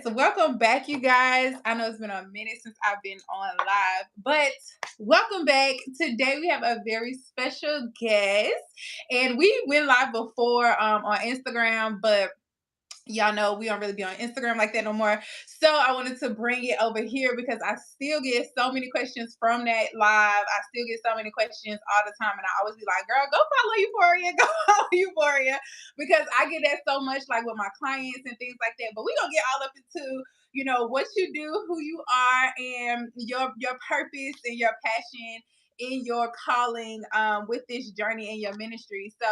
Yes, welcome back, you guys. I know it's been a minute since I've been on live, but welcome back. Today we have a very special guest, and we went live before on Instagram, but y'all know we don't really be on Instagram like that no more. So I wanted to bring it over here because I still get so many questions from that live. I still get so many questions all the time. And I always be like, girl, go follow Euphoria, go follow Euphoria. Because I get that so much like with my clients and things like that. But we gonna get all up into, what you do, who you are, and your purpose and your passion in your calling with this journey in your ministry. So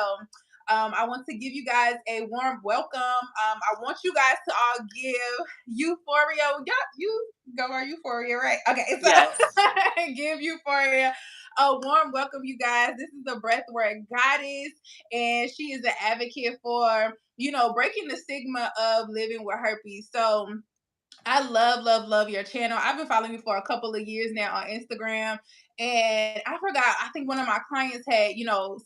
I want to give you guys a warm welcome. I want you guys to all give Euphoria. You go on Euphoria, right? Okay, so Yes. give Euphoria a warm welcome, you guys. This is the Breathwork Goddess, and she is an advocate for breaking the stigma of living with herpes. So I love, love, love your channel. I've been following you for a couple of years now on Instagram. And I forgot, I think one of my clients had,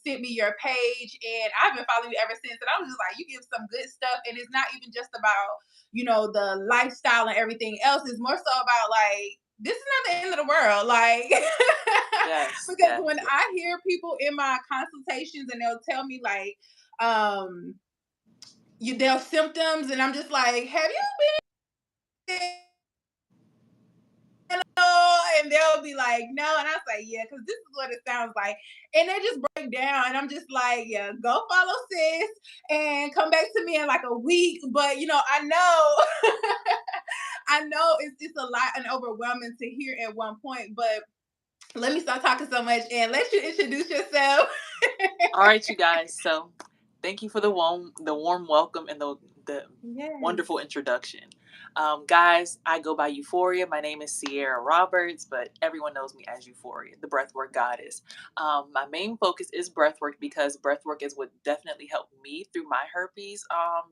sent me your page, and I've been following you ever since. And I was just like, you give some good stuff. And it's not even just about, the lifestyle and everything else. It's more so about like, this is not the end of the world. Like, Yes. because Yes. when I hear people in my consultations and they'll tell me like, their symptoms, and I'm just like, have you been and they'll be like, no, and I say, yeah, because this is what it sounds like, and they just break down, and I'm just like, yeah, go follow sis, and come back to me in like a week. But I know, I know it's a lot and overwhelming to hear at one point. But let me stop talking so much and let you introduce yourself. All right, you guys. So, thank you for the warm welcome and the Yes. wonderful introduction. Guys, I go by Euphoria. My name is Sierra Roberts, but everyone knows me as Euphoria, the breathwork goddess. My main focus is breathwork because breathwork is what definitely helped me through my herpes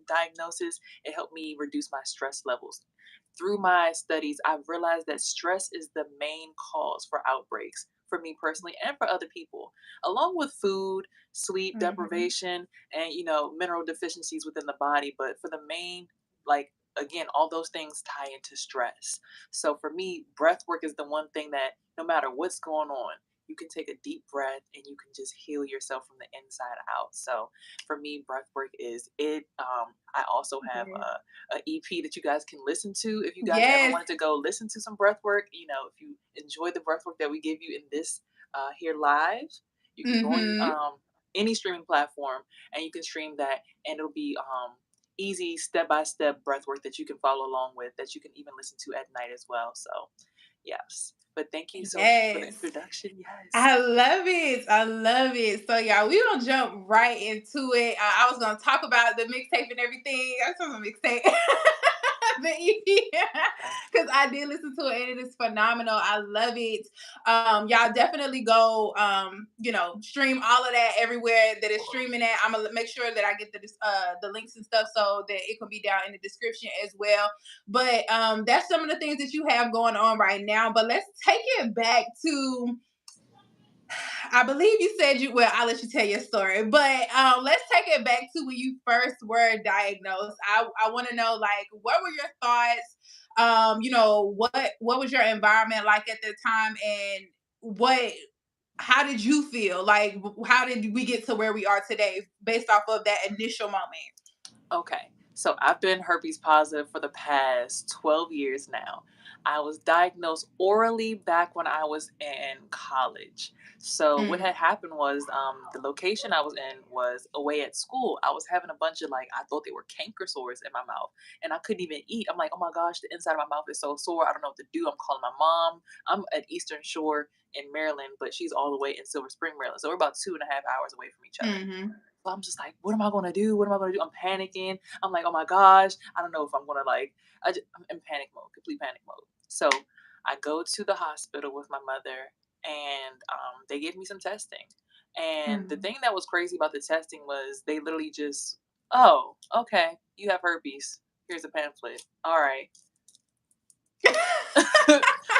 diagnosis. It helped me reduce my stress levels. Through my studies, I've realized that stress is the main cause for outbreaks for me personally and for other people, along with food, sleep Hmm. deprivation, and mineral deficiencies within the body. But for the main, like, again, all those things tie into stress. So for me, breath work is the one thing that no matter what's going on, you can take a deep breath and you can just heal yourself from the inside out. So for me, breath work is it. I also have Yes. a EP that you guys can listen to if you guys ever Yes. wanted to go listen to some breath work. If you enjoy the breath work that we give you in this here live, you can go on Hmm. any streaming platform and you can stream that, and it'll be easy step by step breath work that you can follow along with, that you can even listen to at night as well. So, yes. But thank you so much for the Yes. introduction. Yes. I love it. I love it. So y'all, we gonna jump right into it. I was gonna talk about the mixtape and everything. I saw the mixtape, the EP, because I did listen to it and it is phenomenal. I love it. Y'all definitely go, stream all of that everywhere that is streaming at. I'm gonna make sure that I get the links and stuff so that it can be down in the description as well. But that's some of the things that you have going on right now. But let's take it back to, I believe you said well, I'll let you tell your story, but let's take it back to when you first were diagnosed. I want to know, like, what were your thoughts? What was your environment like at the time, and how did you feel? Like, how did we get to where we are today based off of that initial moment? Okay. So I've been herpes positive for the past 12 years now. I was diagnosed orally back when I was in college. So what Mm. had happened was the location I was in was away at school. I was having a bunch of, like, I thought they were canker sores in my mouth, and I couldn't even eat. I'm like, oh my gosh, the inside of my mouth is so sore. I don't know what to do. I'm calling my mom. I'm at Eastern Shore in Maryland, but she's all the way in Silver Spring, Maryland. So we're about 2.5 hours away from each other. Mm-hmm. So I'm just like, what am I gonna do? What am I gonna do? I'm panicking. I'm like, oh my gosh, I don't know if I'm gonna, like, I'm in panic mode, complete panic mode. So I go to the hospital with my mother, and they gave me some testing. And the Mm. thing that was crazy about the testing was they literally just, oh, okay, you have herpes. Here's a pamphlet. All right.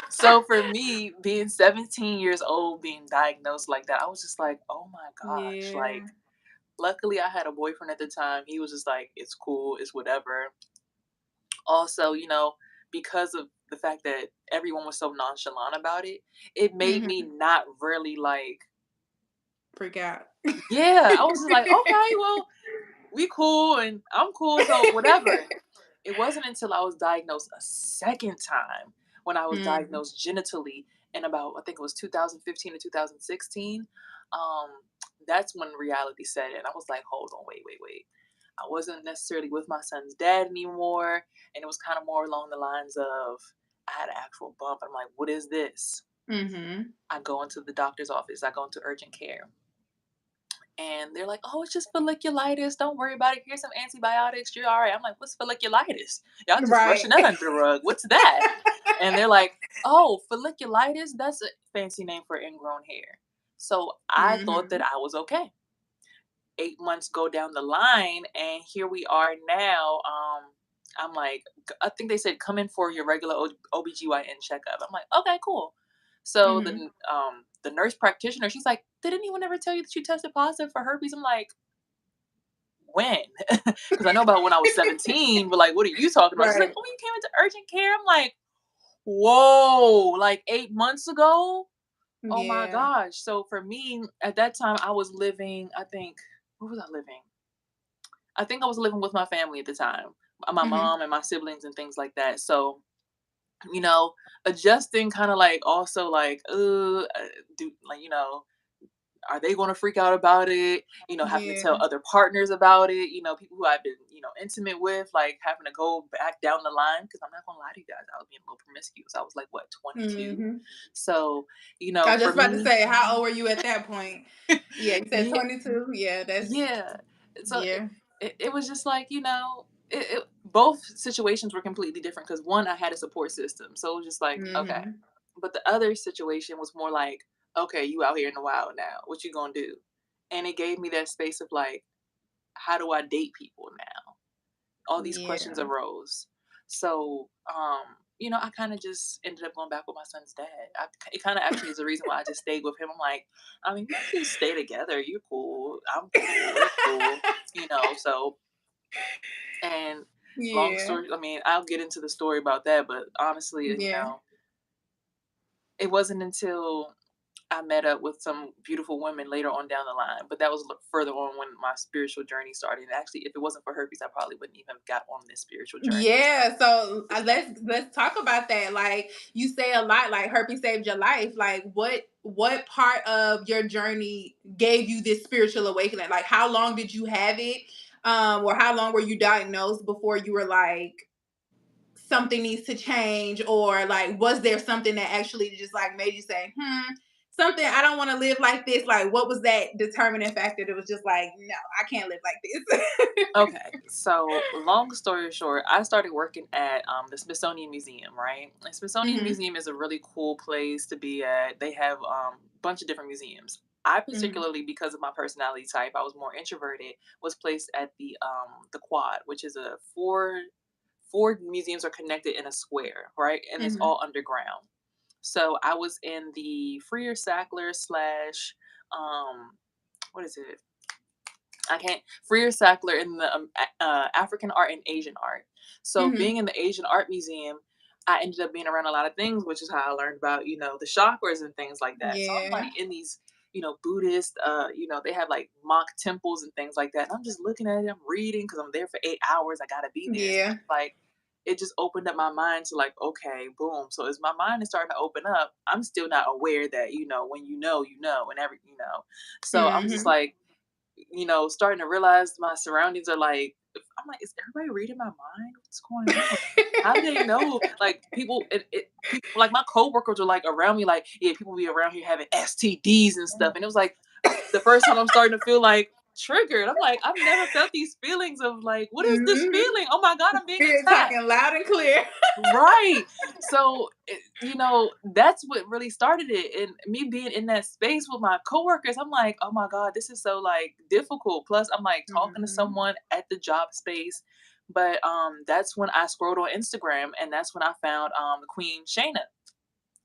So for me, being 17 years old, being diagnosed like that, I was just like, oh my gosh, Yeah. like, luckily, I had a boyfriend at the time. He was just like, "It's cool, it's whatever." Also, because of the fact that everyone was so nonchalant about it, it made me Mhm. not really like, Freak out. yeah, I was just like, okay, well, we cool and I'm cool, so whatever. It wasn't until I was diagnosed a second time, when I was Mhm. diagnosed genitally in about, I think it was 2015 or 2016. Um, that's when reality set in. I was like, hold on, wait, wait, wait. I wasn't necessarily with my son's dad anymore. And it was kind of more along the lines of, I had an actual bump. I'm like, what is this? Mhm. I go into the doctor's office, I go into urgent care. And they're like, "Oh, it's just folliculitis. Don't worry about it. Here's some antibiotics. You're all right." I'm like, "What's folliculitis? Y'all just Right. brushing that under the rug. What's that?" And they're like, "Oh, folliculitis. That's a fancy name for ingrown hair." So I thought that Mhm. I was okay. 8 months go down the line, and here we are now. I'm like, I think they said come in for your regular OBGYN checkup. I'm like, okay, cool. So Mhm. the nurse practitioner, she's like, did anyone ever tell you that you tested positive for herpes? I'm like, when? Because I know about when I was 17, but like, what are you talking about? She's like, Right. oh, you came into urgent care. I'm like, whoa, like 8 months ago? Oh my Yeah. gosh. So for me, at that time, I was living, I think, where was I living? I think I was living with my family at the time, my Mhm. mom and my siblings and things like that. So, you know, adjusting kind of like also like, do like, are they going to freak out about it? Having to tell Yeah. other partners about it, people who I've been, intimate with, like having to go back down the line. Cause I'm not going to lie to you guys, I was being a little promiscuous. I was like, what, 22? Mhm. So, I was for just about to me, say, how old were you at that point? Yeah, you said yeah, 22. Yeah, that's yeah. So yeah. it was just like, both situations were completely different because one, I had a support system. So it was just like, okay. Mhm. But the other situation was more like, okay, you out here in the wild now. What you gonna do? And it gave me that space of like, how do I date people now? All these questions Yeah. arose. So, I kind of just ended up going back with my son's dad. It kind of actually is the reason why I just stayed with him. I'm like, I mean, we can just stay together. You're cool. I'm cool. We're cool. So, and long Yeah. story, I mean, I'll get into the story about that, but honestly, Yeah. it wasn't until I met up with some beautiful women later on down the line, but that was further on when my spiritual journey started. And actually, if it wasn't for herpes, I probably wouldn't even have got on this spiritual journey. Yeah, so let's talk about that. Like you say a lot, like herpes saved your life. Like what part of your journey gave you this spiritual awakening? Like how long did you have it? Or how long were you diagnosed before you were like something needs to change, or like was there something that actually just like made you say, something I don't want to live like this? Like what was that determining factor that was just like, no, I can't live like this? Okay, so long story short, I started working at the Smithsonian Museum, right? And Smithsonian Hmm. Museum is a really cool place to be at. They have a bunch of different museums. I Hmm. particularly, because of my personality type, I was more introverted. Was placed at the Quad, which is a four museums are connected in a square, right? And it's Hmm. all underground. So I was in the Freer Sackler slash what is it? I can't Freer Sackler in the African art and Asian art. So Hmm. being in the Asian art museum, I ended up being around a lot of things, which is how I learned about the chakras and things like that. So I'm Yeah. like in these Buddhist, they have like mock temples and things like that. And I'm just looking at it, I'm reading because I'm there for 8 hours. I gotta be there. So it's Yeah. just like it just opened up my mind to like, okay, boom. So as my mind is starting to open up, I'm still not aware that when and every. So I'm just Mhm. like starting to realize my surroundings are like, I'm like, is everybody reading my mind? What's going on? How do they know? Like people like my coworkers are like around me, like, yeah, people be around here having STDs and stuff. And it was like the first time I'm starting to feel like triggered. I'm like, I've never felt these feelings of like, what is this Mhm. feeling? Oh my God, I'm being You're attacked. talking loud and clear. Right. So, that's what really started it. And me being in that space with my coworkers, I'm like, oh my God, this is so like difficult. Plus, I'm like talking to Mhm. someone at the job space. But that's when I scrolled on Instagram and that's when I found the Queen Shayna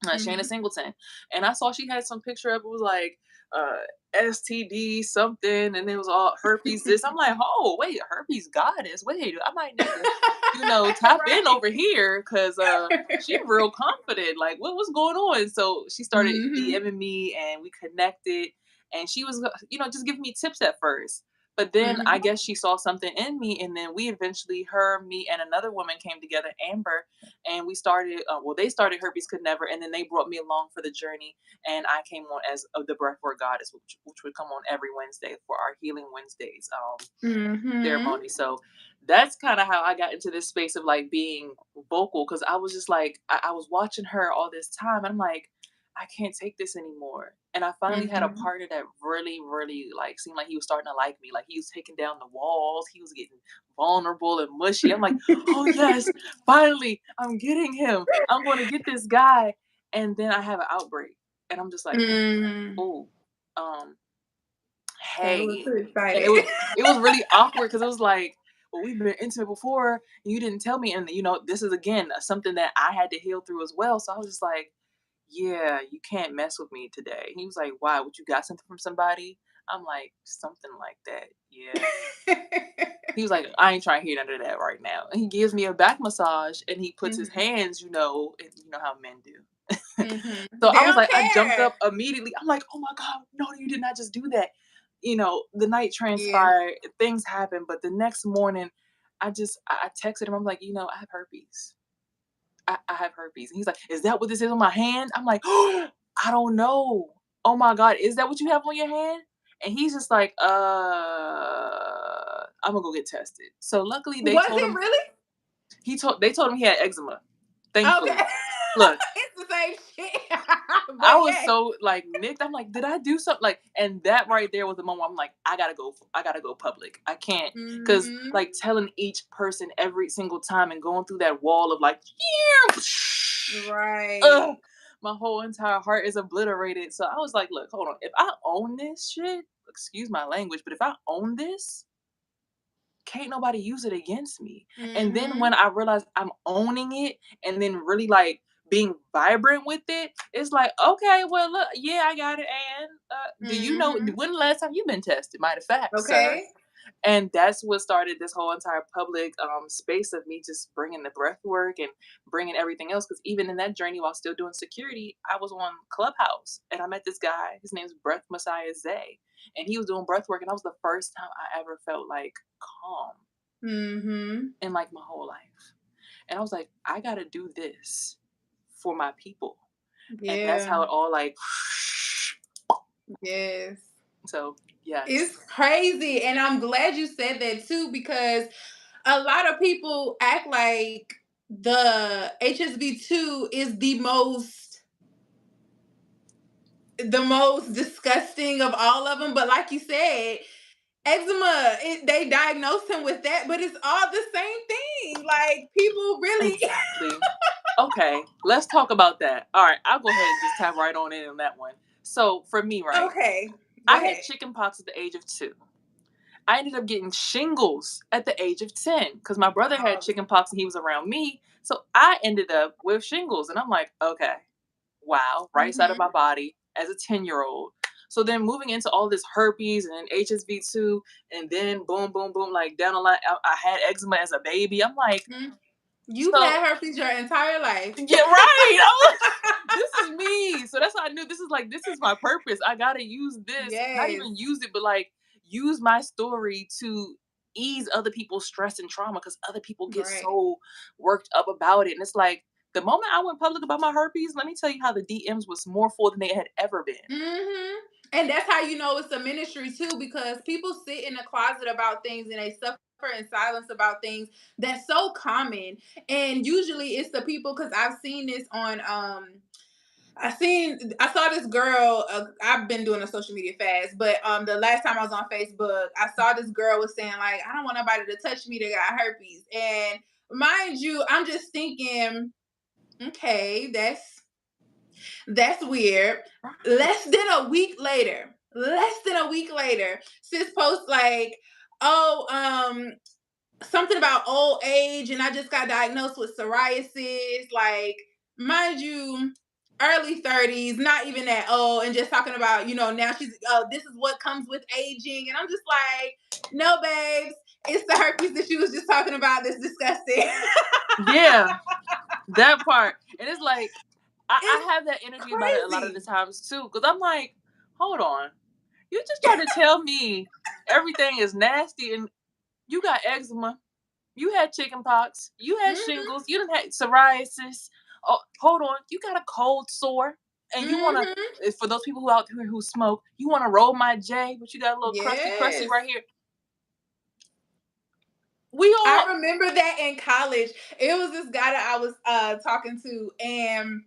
Mhm. Singleton. And I saw she had some picture of it was like STD something and it was all herpes this. I'm like, oh wait, herpes goddess. Wait, I might need to. Tap in Right. over here because she real confident. Like, what's going on? So she started Mhm. DMing me and we connected. And she was, just giving me tips at first. But then I Mhm. guess she saw something in me. And then we eventually, her, me, and another woman came together, Amber. And we started, they started Herpes Could Never. And then they brought me along for the journey. And I came on as the Breathwork Goddess, which would come on every Wednesday for our Healing Wednesdays. Mhm. Ceremony. So that's kind of how I got into this space of like being vocal because I was just like, I was watching her all this time. And I'm like, I can't take this anymore. And I finally had a Mhm. partner that really, really like seemed like he was starting to like me. Like he was taking down the walls. He was getting vulnerable and mushy. I'm like, oh yes, finally, I'm getting him. I'm going to get this guy. And then I have an outbreak. And I'm just like, Mm. oh, um, Got a little hey. too And excited. it was really awkward because it was like, well, we've been intimate before, and you didn't tell me. And this is again something that I had to heal through as well. So I was just like, yeah, you can't mess with me today. He was like, why? Would you got something from somebody? I'm like, something like that. Yeah. He was like, I ain't trying to hear none of that right now. And he gives me a back massage and he puts his Mhm. hands, and you know how men do. Mhm. So They I was don't like, I jumped care. up immediately. I'm like, oh my God, no, you did not just do that. The night Yeah. transpired, things happened, but the next morning, I texted him. I'm like, I have herpes. I have herpes. And he's like, is that what this is on my hand? I'm like, oh, I don't know. Oh my God, is that what you have on your hand? And he's just like, I'm gonna go get tested. So luckily they Was told it him really? they told him he had eczema. Okay. Thankfully. Look, It's the same shit. I But was yes. so like nicked. I'm like, did I do something? Like, and that right there was the moment I'm like, I gotta go. I gotta go public. I can't because Mhm. like telling each person every single time and going through that wall of like, ugh, Right. my whole entire heart is obliterated. So I was like, look, hold on. If I own this shit, excuse my language, but if I own this, can't nobody use it against me. And then when Mhm. I realized I'm owning it and then really like being vibrant with it, it's like, okay, well, look, yeah, I got it. And do you know Mhm. when the last time you've been tested? Matter of fact, sir. Okay. And that's what started this whole entire public space of me just bringing the breath work and bringing everything else. Because even in that journey, while still doing security, I was on Clubhouse and I met this guy. His name's Breath Messiah Zay, and he was doing breath work, and that was the first time I ever felt like calm Mhm. in like my whole life. And I was like, I gotta do this for my people, and that's Yeah. how it all like. Yes. So yes, It's crazy. And I'm glad you said that too, because a lot of people act like the HSV2 is the most disgusting of all of them. But like you said, eczema, they diagnosed him with that, but it's all the same thing. Like people really. exactly. Okay, let's talk about that. All right, I'll go ahead and just tap right on in on that one. So for me, right, Okay, go I had ahead. chicken pox at the age of 2. I ended up getting shingles at the age of 10 because my brother had Oh, chicken pox and he was around me. So I ended up with shingles. And I'm like, okay, wow, right side of mhm. my body as a 10-year-old. So then moving into all this herpes and then HSV2, and then boom, boom, boom, like down the line, I had eczema as a baby. I'm like, Mm. You've so had herpes your entire life. yeah, right. I'm like, this is me. So that's why I knew this is my purpose. I gotta use this, not Yes. even use it, but like use my story to ease other people's stress and trauma because other people get Right. so worked up about it. And it's like the moment I went public about my herpes, let me tell you how the DMs was more full than they had ever been. Mhm. And that's how you know it's a ministry too, because people sit in a closet about things and they suffer in silence about things that's so common. And usually it's the people, because I've seen this on I saw this girl. I've been doing a social media fast, but the last time I was on Facebook, I saw this girl was saying like, I don't want nobody to touch me that got herpes. And mind you, I'm just thinking, okay, that's weird. Right. Less than a week later, sis posts like, oh, something about old age, and I just got diagnosed with psoriasis. Like, mind you, early 30s, not even that old, and just talking about, now she's, this is what comes with aging. And I'm just like, no, babes. It's the herpes that you was just talking about that's disgusting. Yeah, that part. And it's like, It's I have that energy about it a lot of the crazy. times too, because I'm like, hold on, you just trying to tell me everything is nasty and you got eczema, you had chicken pox, you had shingles, Mm-hmm. you done had psoriasis. Oh, hold on, you got a cold sore, and you wanna, Mm-hmm. for those people who out here who smoke, you wanna roll my J, but you got a little crusty Yes. right here. We all I remember that in college. It was this guy that I was talking to, and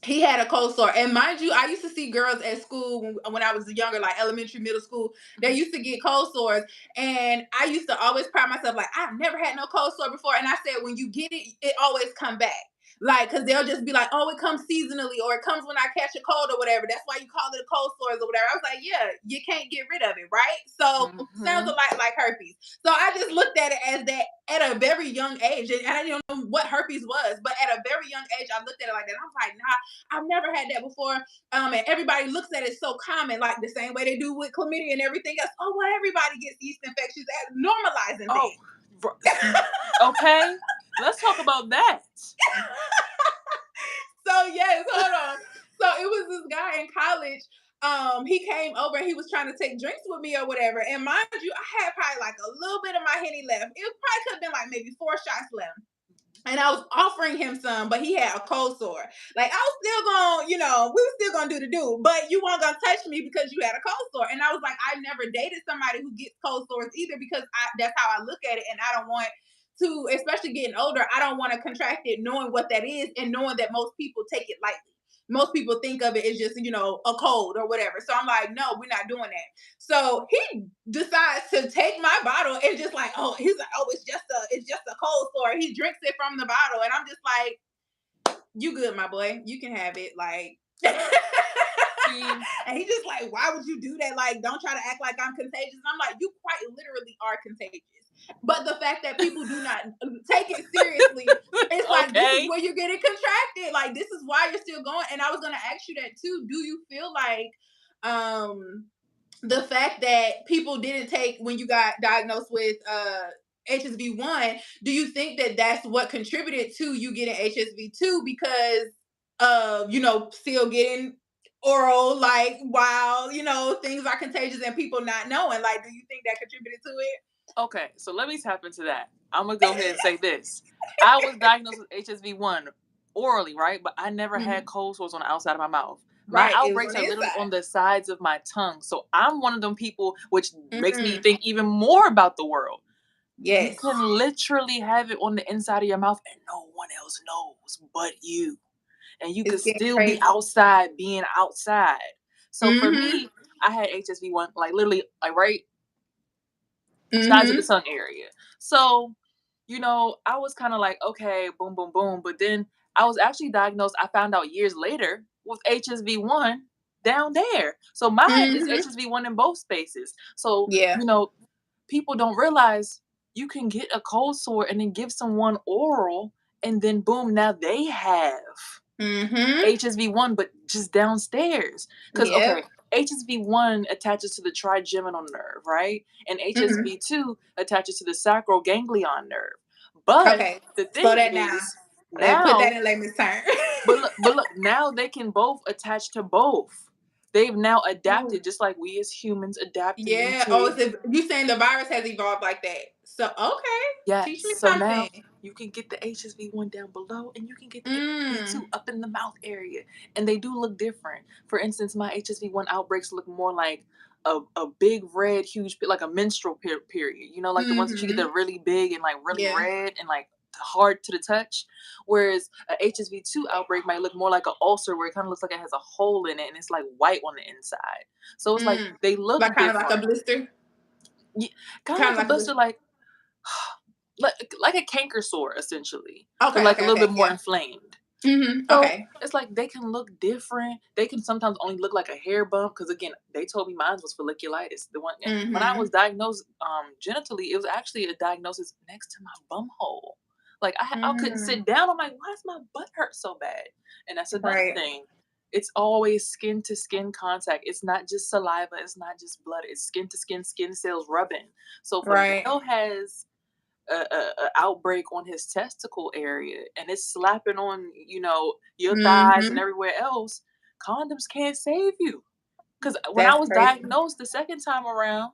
he had a cold sore. And mind you, I used to see girls at school when I was younger, like elementary, middle school, they used to get cold sores. And I used to always pride myself, like, I've never had no cold sore before. And I said, when you get it, it always come back. Like, cause they'll just be like, oh, it comes seasonally, or it comes when I catch a cold or whatever. That's why you call it a cold sores or whatever. I was like, yeah, you can't get rid of it, right? So sounds a Mhm. lot like herpes. So I just looked at it as that at a very young age. And I didn't know what herpes was, but at a very young age, I looked at it like that. I was like, nah, I've never had that before. And everybody looks at it so common, like the same way they do with chlamydia and everything else. Oh, well, everybody gets yeast infections, as normalizing Oh, things. okay. Let's talk about that. So yes, hold on. So it was this guy in college. He came over and he was trying to take drinks with me or whatever. And mind you, I had probably like a little bit of my henny left. It probably could have been like maybe 4 shots left. And I was offering him some, but he had a cold sore. Like I was still going, we were still gonna do the do, but you weren't gonna touch me because you had a cold sore. And I was like, I never dated somebody who gets cold sores either because that's how I look at it, and I don't want to, especially getting older, I don't want to contract it, knowing what that is and knowing that most people take it lightly. Most people think of it as just, a cold or whatever. So I'm like, no, we're not doing that. So he decides to take my bottle and just like, oh, he's like, oh, it's just a cold sore. He drinks it from the bottle, and I'm just like, you good, my boy, you can have it, like. See, And he just like, why would you do that? Like, don't try to act like I'm contagious. And I'm like, you quite literally are contagious. But the fact that people do not take it seriously, it's like this is okay. where you're getting contracted. Like this is why you're still going. And I was gonna ask you that too. Do you feel like um the fact that people didn't take when you got diagnosed with HSV1, do you think that that's what contributed to you getting HSV2 because of, still getting oral, like, while, things are contagious and people not knowing? Like, do you think that contributed to Okay, so let me tap into that. I'm gonna go ahead and say this. I was diagnosed with HSV1 orally, right? But I never it? had cold sores on the outside of my mouth. My Right. It was on outbreaks the are literally inside. on the sides of my tongue. So I'm one of them people, which makes me Mm-mm. think even more about the world. You Yes. can literally have it on the inside of your mouth and no one else knows but you. And you It's could getting still be crazy. outside being outside. So for Mm-hmm. me, I had HSV1 like literally like right sides of the Mm-hmm. tongue area. So, I was kind of like, okay, boom, boom, boom. But then I was actually diagnosed, I found out years later, with HSV1 down there. So mine is Mm-hmm. HSV1 in both spaces. So, Yeah. people don't realize you can get a cold sore and then give someone oral, and then boom, now they have Mm-hmm. HSV1, but just downstairs. Because, okay, Yep. HSV1 attaches to the trigeminal nerve, right? And Mm-hmm. HSV2 attaches to the sacral ganglion nerve. But Okay. the Slow thing that down. is, Put that now, in layman's term. but look, now they can both attach to both. They've now Oh, adapted, just like we as humans adapt to yeah. Oh, mutate. you saying the virus has evolved like that? So okay, Yes. teach me So now something. you can get the HSV1 down below and you can get the HSV2 Mm. up in the mouth area. And they do look different. For instance, my HSV1 outbreaks look more like a big red, huge, like a menstrual period. Like the ones that you get that Mm-hmm. are really big and like really Yeah. red and like hard to the touch. Whereas a HSV2 outbreak might look more like an ulcer where it kind of looks like it has a hole in it and it's like white on the inside. So it's like Mm. they look Like kind of like a different. blister. Yeah, kind of Kind like of a like a blister, blister. like a canker sore essentially, but Okay. like a Okay. little bit Okay. more Yeah. inflamed. Mm-hmm. So Okay. it's like they can look different. They can sometimes only look like a hair bump because again, they told me mine was folliculitis. The one, and when I was Mm-hmm. diagnosed genitally, it was actually a diagnosis next to my bum hole. Like I couldn't Mm. sit down. I'm like, why does my butt hurt so bad? And that's another Right. thing. It's always skin to skin contact. It's not just saliva. It's not just blood. It's skin to skin cells rubbing. So if a Right. male has a outbreak on his testicle area and it's slapping on, your thighs and Mhm. everywhere else, condoms can't save you. Because when I That's was crazy. diagnosed the second time around,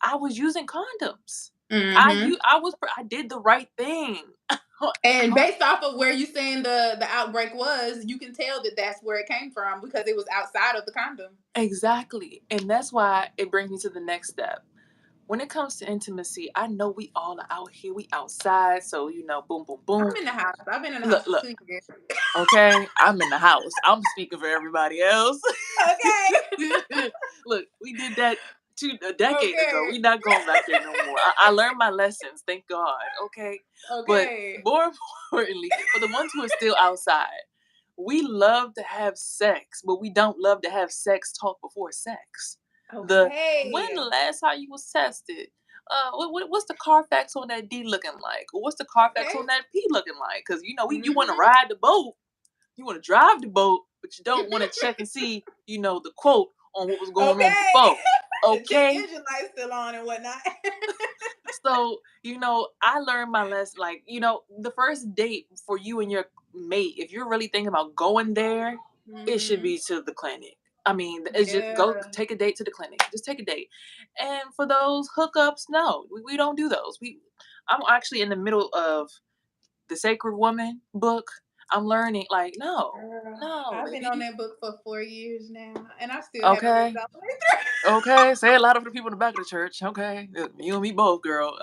I was using condoms. Mhm. I did the right thing. And based off of where you saying the outbreak was, you can tell that that's where it came from because it was outside of the condom. Exactly. And that's why it brings me to the next step. When it comes to intimacy, I know we all are out here, we outside, so boom, boom, boom. I'm in the house. I've been in the Look, house for look, 2 years. okay, I'm in the house. I'm speaking for everybody else. Okay. Look, we did that a decade ago. Okay. We not going back there no more. I learned my lessons, thank God. Okay, but Okay. more importantly, for the ones who are still outside, we love to have sex, but we don't love to have sex talk before sex. When Okay. the last time you was tested? What's the Carfax on that D looking like? Or what's the Carfax Okay. on that P looking like? Because you want to Mhm. ride the boat, you want to drive the boat, but you don't want to check and see, the quote on what was going on Okay. before. Check Okay, engine lights still on and whatnot. so, I learned my lesson. Like, the first date for you and your mate, if you're really thinking about going there, it should Mhm. be to the clinic. I mean, it's just go Yeah. take a date to the clinic. Just take a date. And for those hookups, no, we don't do those. I'm actually in the middle of the Sacred Woman book. I'm learning, like, no, Girl, no, I've been on baby. that book for 4 years now, and I still haven't read it Okay. all the way through. Okay. Say a lot of the people in the back of the church. Okay. You and me both, girl.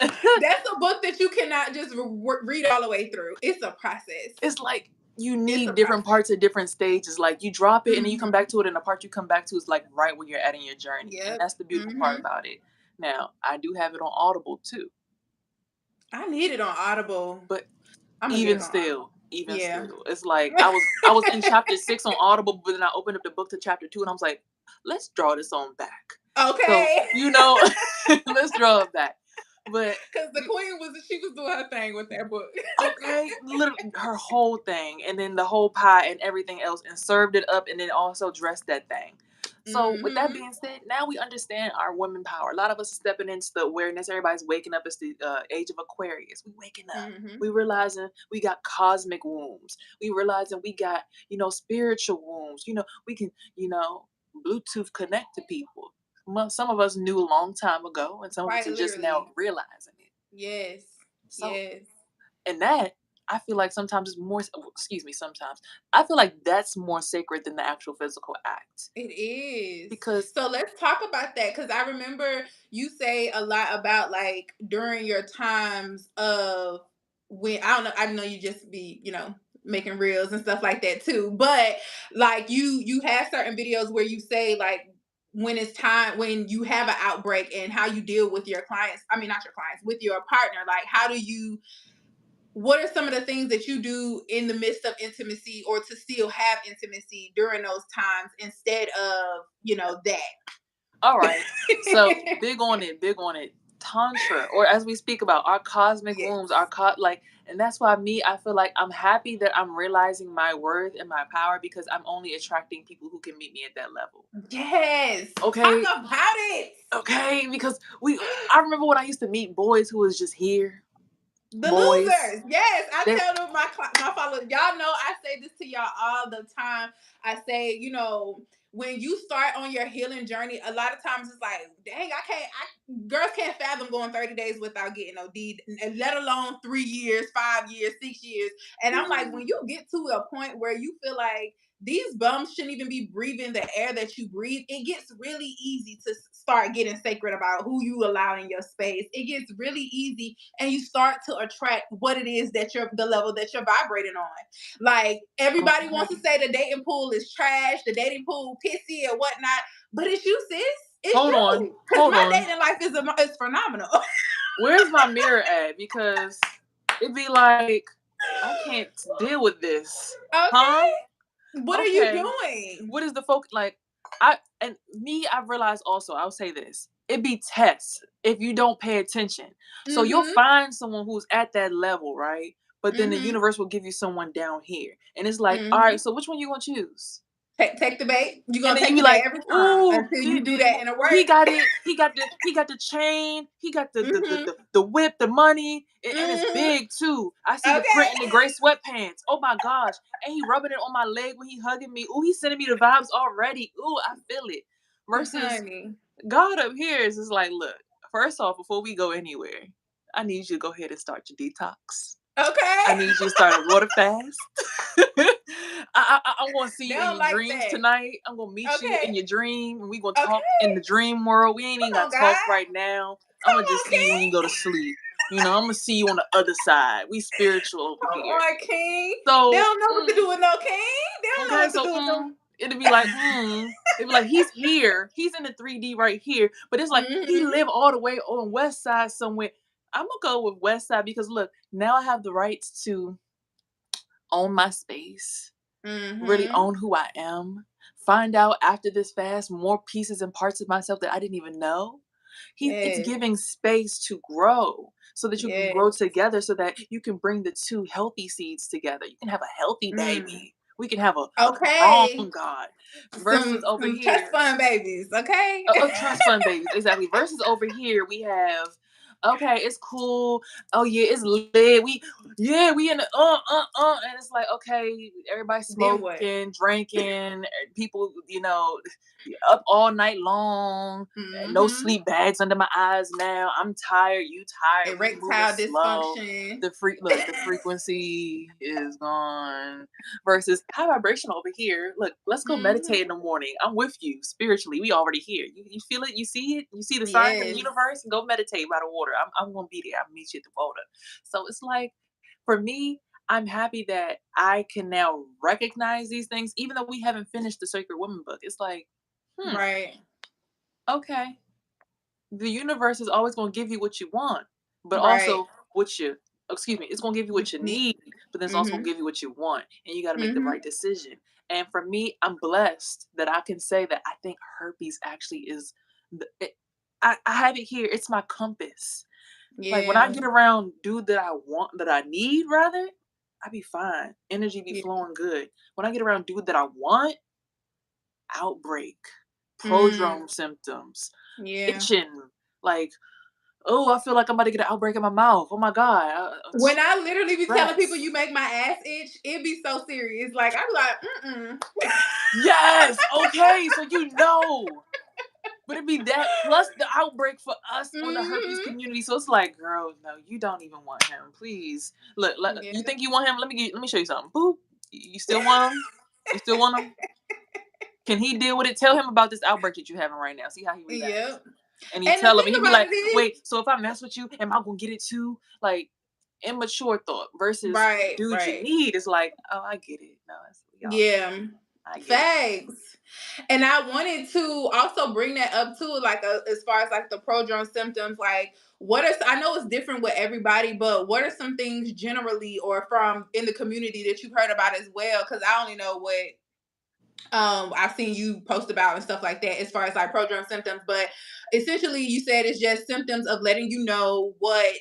That's a book that you cannot just read all the way through. It's a process. It's like you It's a need different process. parts at different stages. Like you drop it and then you come Mhm. back to it, and the part you come back to is like right where you're at in your journey. And Yep. that's the beautiful part Mhm. about it. Now, I do have it on Audible too. I need it on Audible. But I'm gonna get even it on still, Audible. even Yeah. still, it's like I was in chapter 6 on Audible, but then I opened up the book to chapter 2 and I was like, let's draw this on back. So, Okay. let's draw it back. But Because the queen was doing her thing with that book. okay, literally her whole thing, and then the whole pie and everything else, and served it up, and then also dressed that thing. So, with that Mhm. being said, now we understand our women power. A lot of us are stepping into the awareness. Everybody's waking up. It's the age of Aquarius. We waking up. Mhm. We realizing we got cosmic wombs. We realizing we got spiritual wombs. We can Bluetooth connect to people. Some of us knew a long time ago, and some of us Quite are just now literally. realizing it. Yes. So Yes. and that, I feel like sometimes is more excuse me, sometimes. I feel like that's more sacred than the actual physical act. It is. Because So let's talk about that because I remember you say a lot about like during your times of when I know you just be, making reels and stuff like that too. But like you have certain videos where you say like when it's time when you have an outbreak and how you deal with your clients. I mean not your clients, with your partner. Like how do you what are some of the things that you do in the midst of intimacy or to still have intimacy during those times instead of that. all right. So big on it. Tantra, or as we speak about our cosmic Yes. wombs, like, and that's why I feel like I'm happy that I'm realizing my worth and my power because I'm only attracting people who can meet me at that level. Yes, talk Okay. about it. Okay. Because I remember when I used to meet boys who was just here. The Boys. losers. Yes, I They tell them my followers. Y'all know I say this to y'all all the time. I say, when you start on your healing journey, a lot of times it's like, dang, girls can't fathom going 30 days without getting OD, let alone 3 years, 5 years, 6 years. And I'm like, when you get to a point where you feel like these bums shouldn't even be breathing the air that you breathe, it gets really easy to start getting sacred about who you allow in your space. It gets really easy and you start to attract what it is that the level that you're vibrating on. Like everybody okay. wants to say the dating pool is trash, the dating pool pissy or whatnot, but it's you, sis. It's Hold on. you. Because Hold my on. dating life is phenomenal. Where's my mirror at? Because it'd be like, I can't deal with this. Huh? Okay. What are you Okay. doing? What is the focus? Like, I've realized also, I'll say this. It be tests if you don't pay attention. So you'll Mm-hmm. find someone who's at that level, right? but then the Mhm. universe will give you someone down here. And it's like, all right, Mhm. so which one you gonna choose? Take the bait. You're And gonna then you take be the bait like, every time "Ooh, until you do that and it he works. got it. He got the chain. He got Mhm. the whip, the money, and it's Mhm. big too. I see the print in the Okay. gray sweatpants. Oh my gosh! And he rubbing it on my leg when he hugging me. Ooh, he's sending me the vibes already. Ooh, I feel it. Versus Honey. God up here is just like, look. First off, before we go anywhere, I need you to go ahead and start your detox. I Okay. need you to start a water fast. I'm gonna see They you in don't your like dreams that. tonight. I'm gonna meet you in Okay. your dream, and we gonna talk in the Okay. dream world. We ain't even Come gotta on, God. talk right now. I'm Come gonna on, just see you when you go to King. sleep. I'm gonna see you on the other side. We spiritual over Come here. on, King. They So, don't know what to do with no King. They don't know okay, what to so do with no. it'd be like, it'd be like he's here, he's in the 3D right here, but it's like he Mhm. live all the way on West Side somewhere. I'm gonna go with West Side because look, now I have the rights to own my space, really Mhm. own who I am, find out after this fast more pieces and parts of myself that I didn't even know. It's Yes. giving space to grow so that you can grow Yes. together so that you can bring the two healthy seeds together. You can have a healthy Mm. baby. We can have a strong Okay. God versus Some over trust here. fund babies. Okay. Trust fund babies, exactly. Versus over here, we have okay, it's cool. Oh yeah, it's lit. We in the and it's like okay, everybody Then what? smoking, drinking, people, up all night long. No Mhm. sleep bags under my eyes now. I'm tired. You tired. We moving Erectile slow. dysfunction. The frequency is gone versus high vibration over here. Look, let's go meditate in Mhm. the morning. I'm with you spiritually. We already here. You feel it? You see it? You see the signs in the Yes. universe? Go meditate by the water. I'm gonna be there. I'll meet you at the water. So it's like for me, I'm happy that I can now recognize these things, even though we haven't finished the Sacred Woman book. It's like, hmm, Right. okay, the universe is always going to give you what you want, but Right. also what you excuse me, it's going to give you What what you you need. need, but then it's also going to Mhm. give you what you want, and you got to make the right Mhm. decision. And for me, I'm blessed that I can say that I think herpes actually is I have it here. It's my compass. Like when I Yeah. get around dude that I want, that I need rather, I be fine. Energy be Yeah. flowing good. When I get around dude that I want, outbreak, Mm. prodrome symptoms, Yeah. itching, like, oh, I feel like I'm about to get an outbreak in my mouth. Oh my God. When I literally be telling people Stress. you make my ass itch, it be so serious. Like I'm like, mm. Yes. Okay. So you know. But it'd be that plus the outbreak for us on the herpes Mhm. community. So it's like, girl, no, you don't even want him. Please. Look, you Yeah. think you want him? Let me show you something. Boop. You still want him? You still want him? Can he deal with it? Tell him about this outbreak that you're having right now. See how he reacts. Yep. And he And the tell him, thing and he be about like, it is, wait, so if I mess with you, am I gonna get it too? Like immature thought versus right, dude you right. need is like, oh, I get it. No, it's y'all. Yeah. I get it. Facts. And I wanted to also bring that up too, like as far as like the prodrome symptoms, like what are I know it's different with everybody, but what are some things generally or from in the community that you've heard about as well? Because I only know what I've seen you post about and stuff like that as far as like prodrome symptoms, but essentially you said it's just symptoms of letting you know what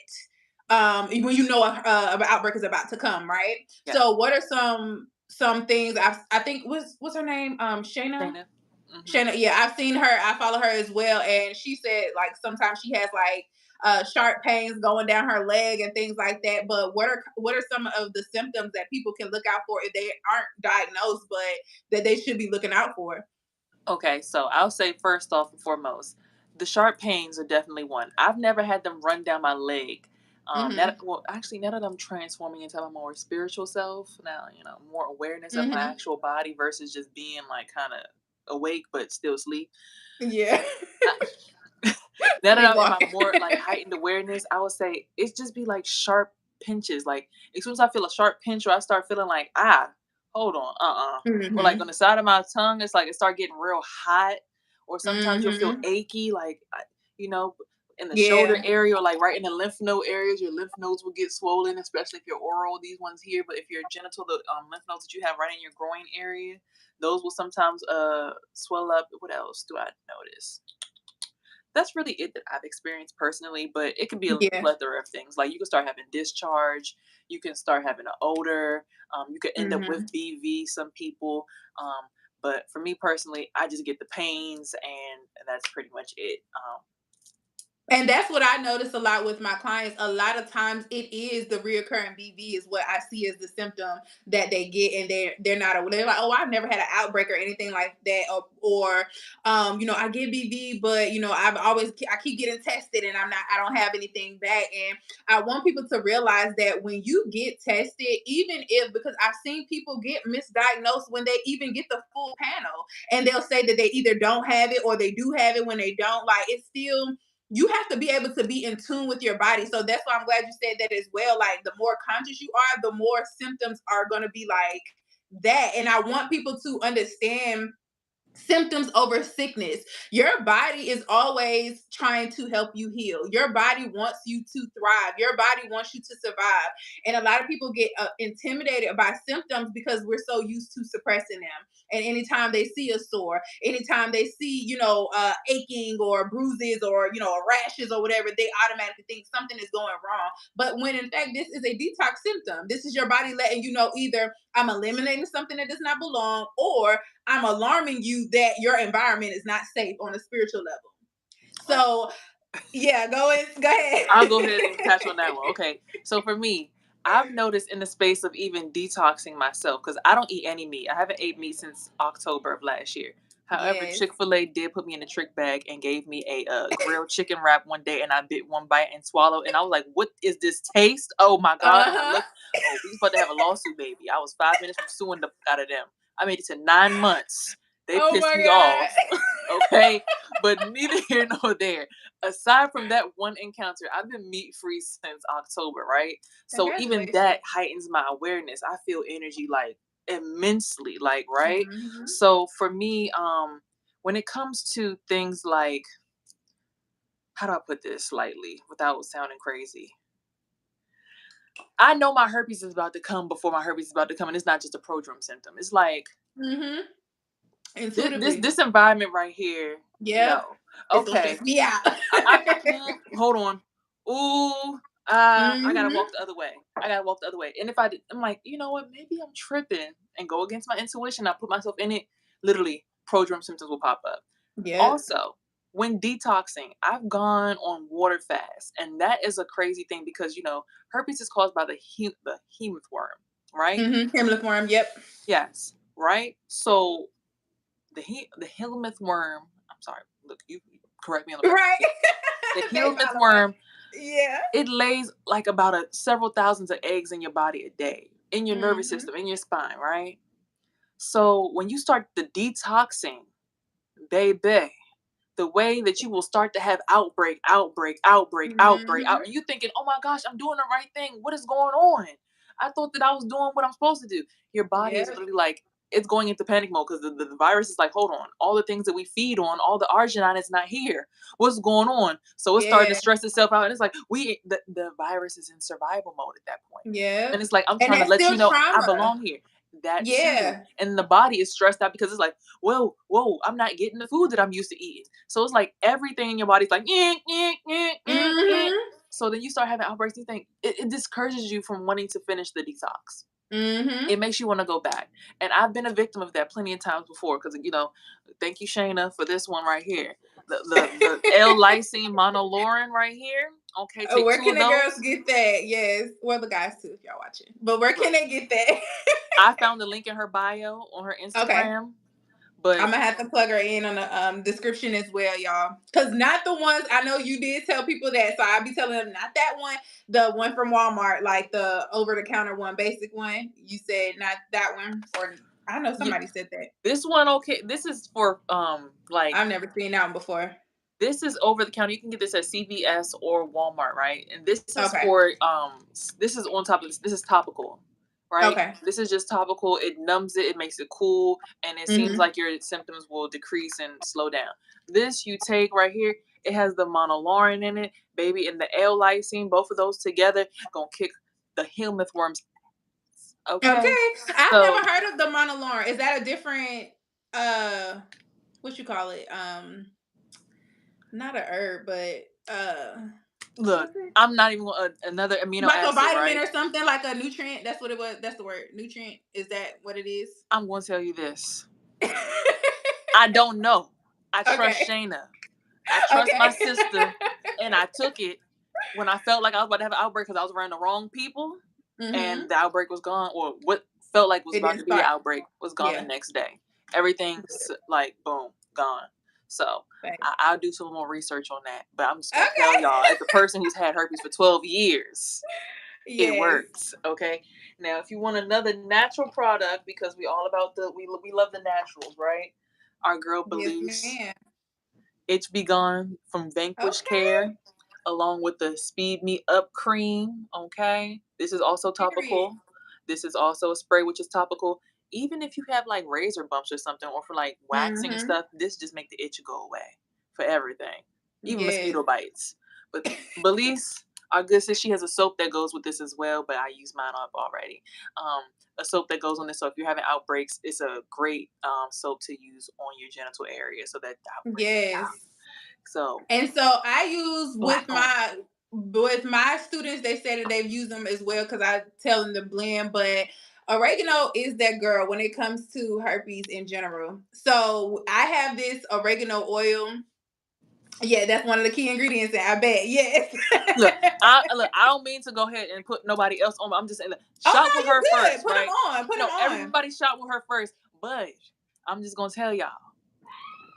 when you know an outbreak is about to come, right? Yeah. So what are some things I think what's her name? Shayna? Dana. Mm-hmm. Shanna, yeah, I've seen her. I follow her as well, and she said like sometimes she has like sharp pains going down her leg and things like that. But what are some of the symptoms that people can look out for if they aren't diagnosed, but that they should be looking out for? Okay, so I'll say first off and foremost, the sharp pains are definitely one. I've never had them run down my leg. Mm-hmm. Now that I'm transforming into my more spiritual self, now more awareness of my Mm-hmm. actual body versus just being like kind of awake but still asleep. Yeah. Now that I'm in my Sleepwalking. more like heightened awareness, I would say it's just be like sharp pinches. Like as soon as I feel a sharp pinch, or I start feeling like hold on, or like Mm-hmm. on the side of my tongue, it's like it start getting real hot. Or sometimes you'll feel Mm-hmm. achy, like you know, in the shoulder Yeah. area or like right in the lymph node areas. Your lymph nodes will get swollen, especially if you're oral. These ones here, but if you're genital, the lymph nodes that you have right in your groin area, those will sometimes swell up. What else do I notice? that's really it that I've experienced personally, but it can be a Yeah. plethora of things. Like you can start having discharge, you can start having an odor, you could end up with Mhm. BV, some people. Um, but for me personally, I just get the pains and that's pretty much it. And that's what I notice a lot with my clients. A lot of times it is the reoccurring BV is what I see as the symptom that they get, and they're not aware. They're like, oh, I've never had an outbreak or anything like that, or I get BV, but I keep getting tested and I don't have anything back. And I want people to realize that when you get tested, even if, because I've seen people get misdiagnosed when they even get the full panel, and they'll say that they either don't have it or they do have it when they don't. Like, it's still, you have to be able to be in tune with your body. So that's why I'm glad you said that as well. Like, the more conscious you are, the more symptoms are going to be like that. And I want people to understand symptoms over sickness. Your body is always trying to help you heal. Your body wants you to thrive. Your body wants you to survive. And a lot of people get intimidated by symptoms because we're so used to suppressing them. And anytime they see a sore, anytime they see, aching or bruises or, rashes or whatever, they automatically think something is going wrong. But when in fact, this is a detox symptom. This is your body letting you know either I'm eliminating something that does not belong, or I'm alarming you that your environment is not safe on a spiritual level. Oh, So yeah, go I'll go ahead ahead. and catch on that one. Okay. So for me, I've noticed in the space of even detoxing myself, because I don't eat any meat. I haven't ate meat since October of last year. However, Yes. Chick-fil-A did put me in a trick bag and gave me a grilled chicken wrap one day, and I bit one bite and swallowed, and I was like, "What is this taste? Oh my god!" And I Uh-huh. looked, oh, we was about to have a lawsuit, baby. I was 5 minutes from suing the out of them. I made it to 9 months. They Oh pissed my me off. god. Okay, but neither here nor there. Aside from that one encounter, I've been meat free since October, right? So even Congratulations. that heightens my awareness. I feel energy like immensely, like, right? Hmm. So for me, when it comes to things like, how do I put this lightly without sounding crazy? I know my herpes is about to come before my herpes is about to come, and it's not just a prodrome symptom. It's like Hmm. this Intuitively. this environment right here. Yep. No, It's gonna okay. stress me out. Hold on. Ooh, I gotta walk Hmm. the other way. I gotta walk the other way. And if I did, I'm like, you know what? Maybe I'm tripping and go against my intuition. I put myself in it. Literally, prodrome symptoms will pop up. Yep. Also, when detoxing, I've gone on water fast, and that is a crazy thing because herpes is caused by the hemoth worm, right? Hemoliform. Yep. Yes, right. So the helminth worm. I'm sorry. Look, you correct me on the Right. pronunciation. The They helminth follow us. worm, Yeah. it lays like about several thousands of eggs in your body a day, in your nervous Hmm. system, in your spine, right? So when you start the detoxing, baby, the way that you will start to have outbreak, and you thinking, oh my gosh, I'm doing the right thing. What is going on? I thought that I was doing what I'm supposed to do. Your body is Yep. literally like, it's going into panic mode because the virus is like, hold on, all the things that we feed on, all the arginine is not here. What's going on? So it's starting to Yeah. stress itself out, and it's like the virus is in survival mode at that point, Yep. and it's like I'm And trying to that's let you still know I trauma. belong here. That too, Yeah. and the body is stressed out because it's like, whoa, I'm not getting the food that I'm used to eating. So it's like everything in your body's like, Mhm. so then you start having outbreaks. You think it discourages you from wanting to finish the detox. Mhm. It makes you want to go back. And I've been a victim of that plenty of times before because, thank you, Shayna, for this one right here. The L-lysine monolaurin right here. Okay, take Where two can of the girls those. get that? Yes. Well, the guys too, if y'all watching. But where can Look, they get that? I found the link in her bio on her Okay. Instagram, but I'm gonna have to plug her in on the description as well, y'all. Cause not the ones I know you did tell people that, so I'll be telling them not that one, the one from Walmart, like the over the counter one, basic one. You said not that one, or I know yeah, somebody said that. this one, okay, this is for like, I've never seen that one before. this is over the counter. You can get this at CVS or Walmart, right? And this is Okay. for this is on top of this. This is topical, right? Okay. This is just topical. It numbs it, it makes it cool, and it seems Mm-hmm. like your symptoms will decrease and slow down. This you take right here, it has the monolaurin in it, baby, and the L-lysine, both of those together gonna kick the helminth worms. Okay. Okay. I've So never heard of the monolaurin. Is that a different uh what you call it? Not a herb, but what Look, was it? I'm not even another amino Like a acid, vitamin right? or something, like a nutrient. That's what it was. That's the word. Nutrient. Is that what it is? I'm going to tell you this. I don't know. I trust Okay. Shayna. I trust my Okay. sister, and I took it when I felt like I was about to have an outbreak because I was around the wrong people, and Mhm. the outbreak was gone, or what felt like was It about didn't to be an start. outbreak was gone the Yeah. next day. Everything's Good. like boom, gone. So Thanks. I'll do some more research on that. But I'm just gonna tell y'all, Okay. as a person who's had herpes for 12 years, it Yes. works. Okay. Now, if you want another natural product, because we all about we love the naturals, right? Our girl Yes, Belize, ma'am. Itch Be Gone from Vanquish Okay. Care, along with the Speed Me Up cream. Okay. This is also Period. topical. This is also a spray which is topical. Even if you have like razor bumps or something, or for like waxing and Mhm. stuff, this just make the itch go away for everything, even Yes. mosquito bites. But Belize, our good sis, she has a soap that goes with this as well, but I use mine up already. Um, a soap that goes on this. So if you're having outbreaks, it's a great soap to use on your genital area so that the outbreak can Yes. stop. So And so I use black owned. with my students. They say that they've used them as well because I tell them to blend. But oregano is that girl when it comes to herpes in general. So I have this oregano oil. Yeah, that's one of the key ingredients. I bet. Yes. Look. I don't mean to go ahead and put nobody else on. But I'm just saying, look, Oh shop with no, you her good. first, Put them right? on. Put them No, on. everybody shop with her first. But I'm just gonna tell y'all,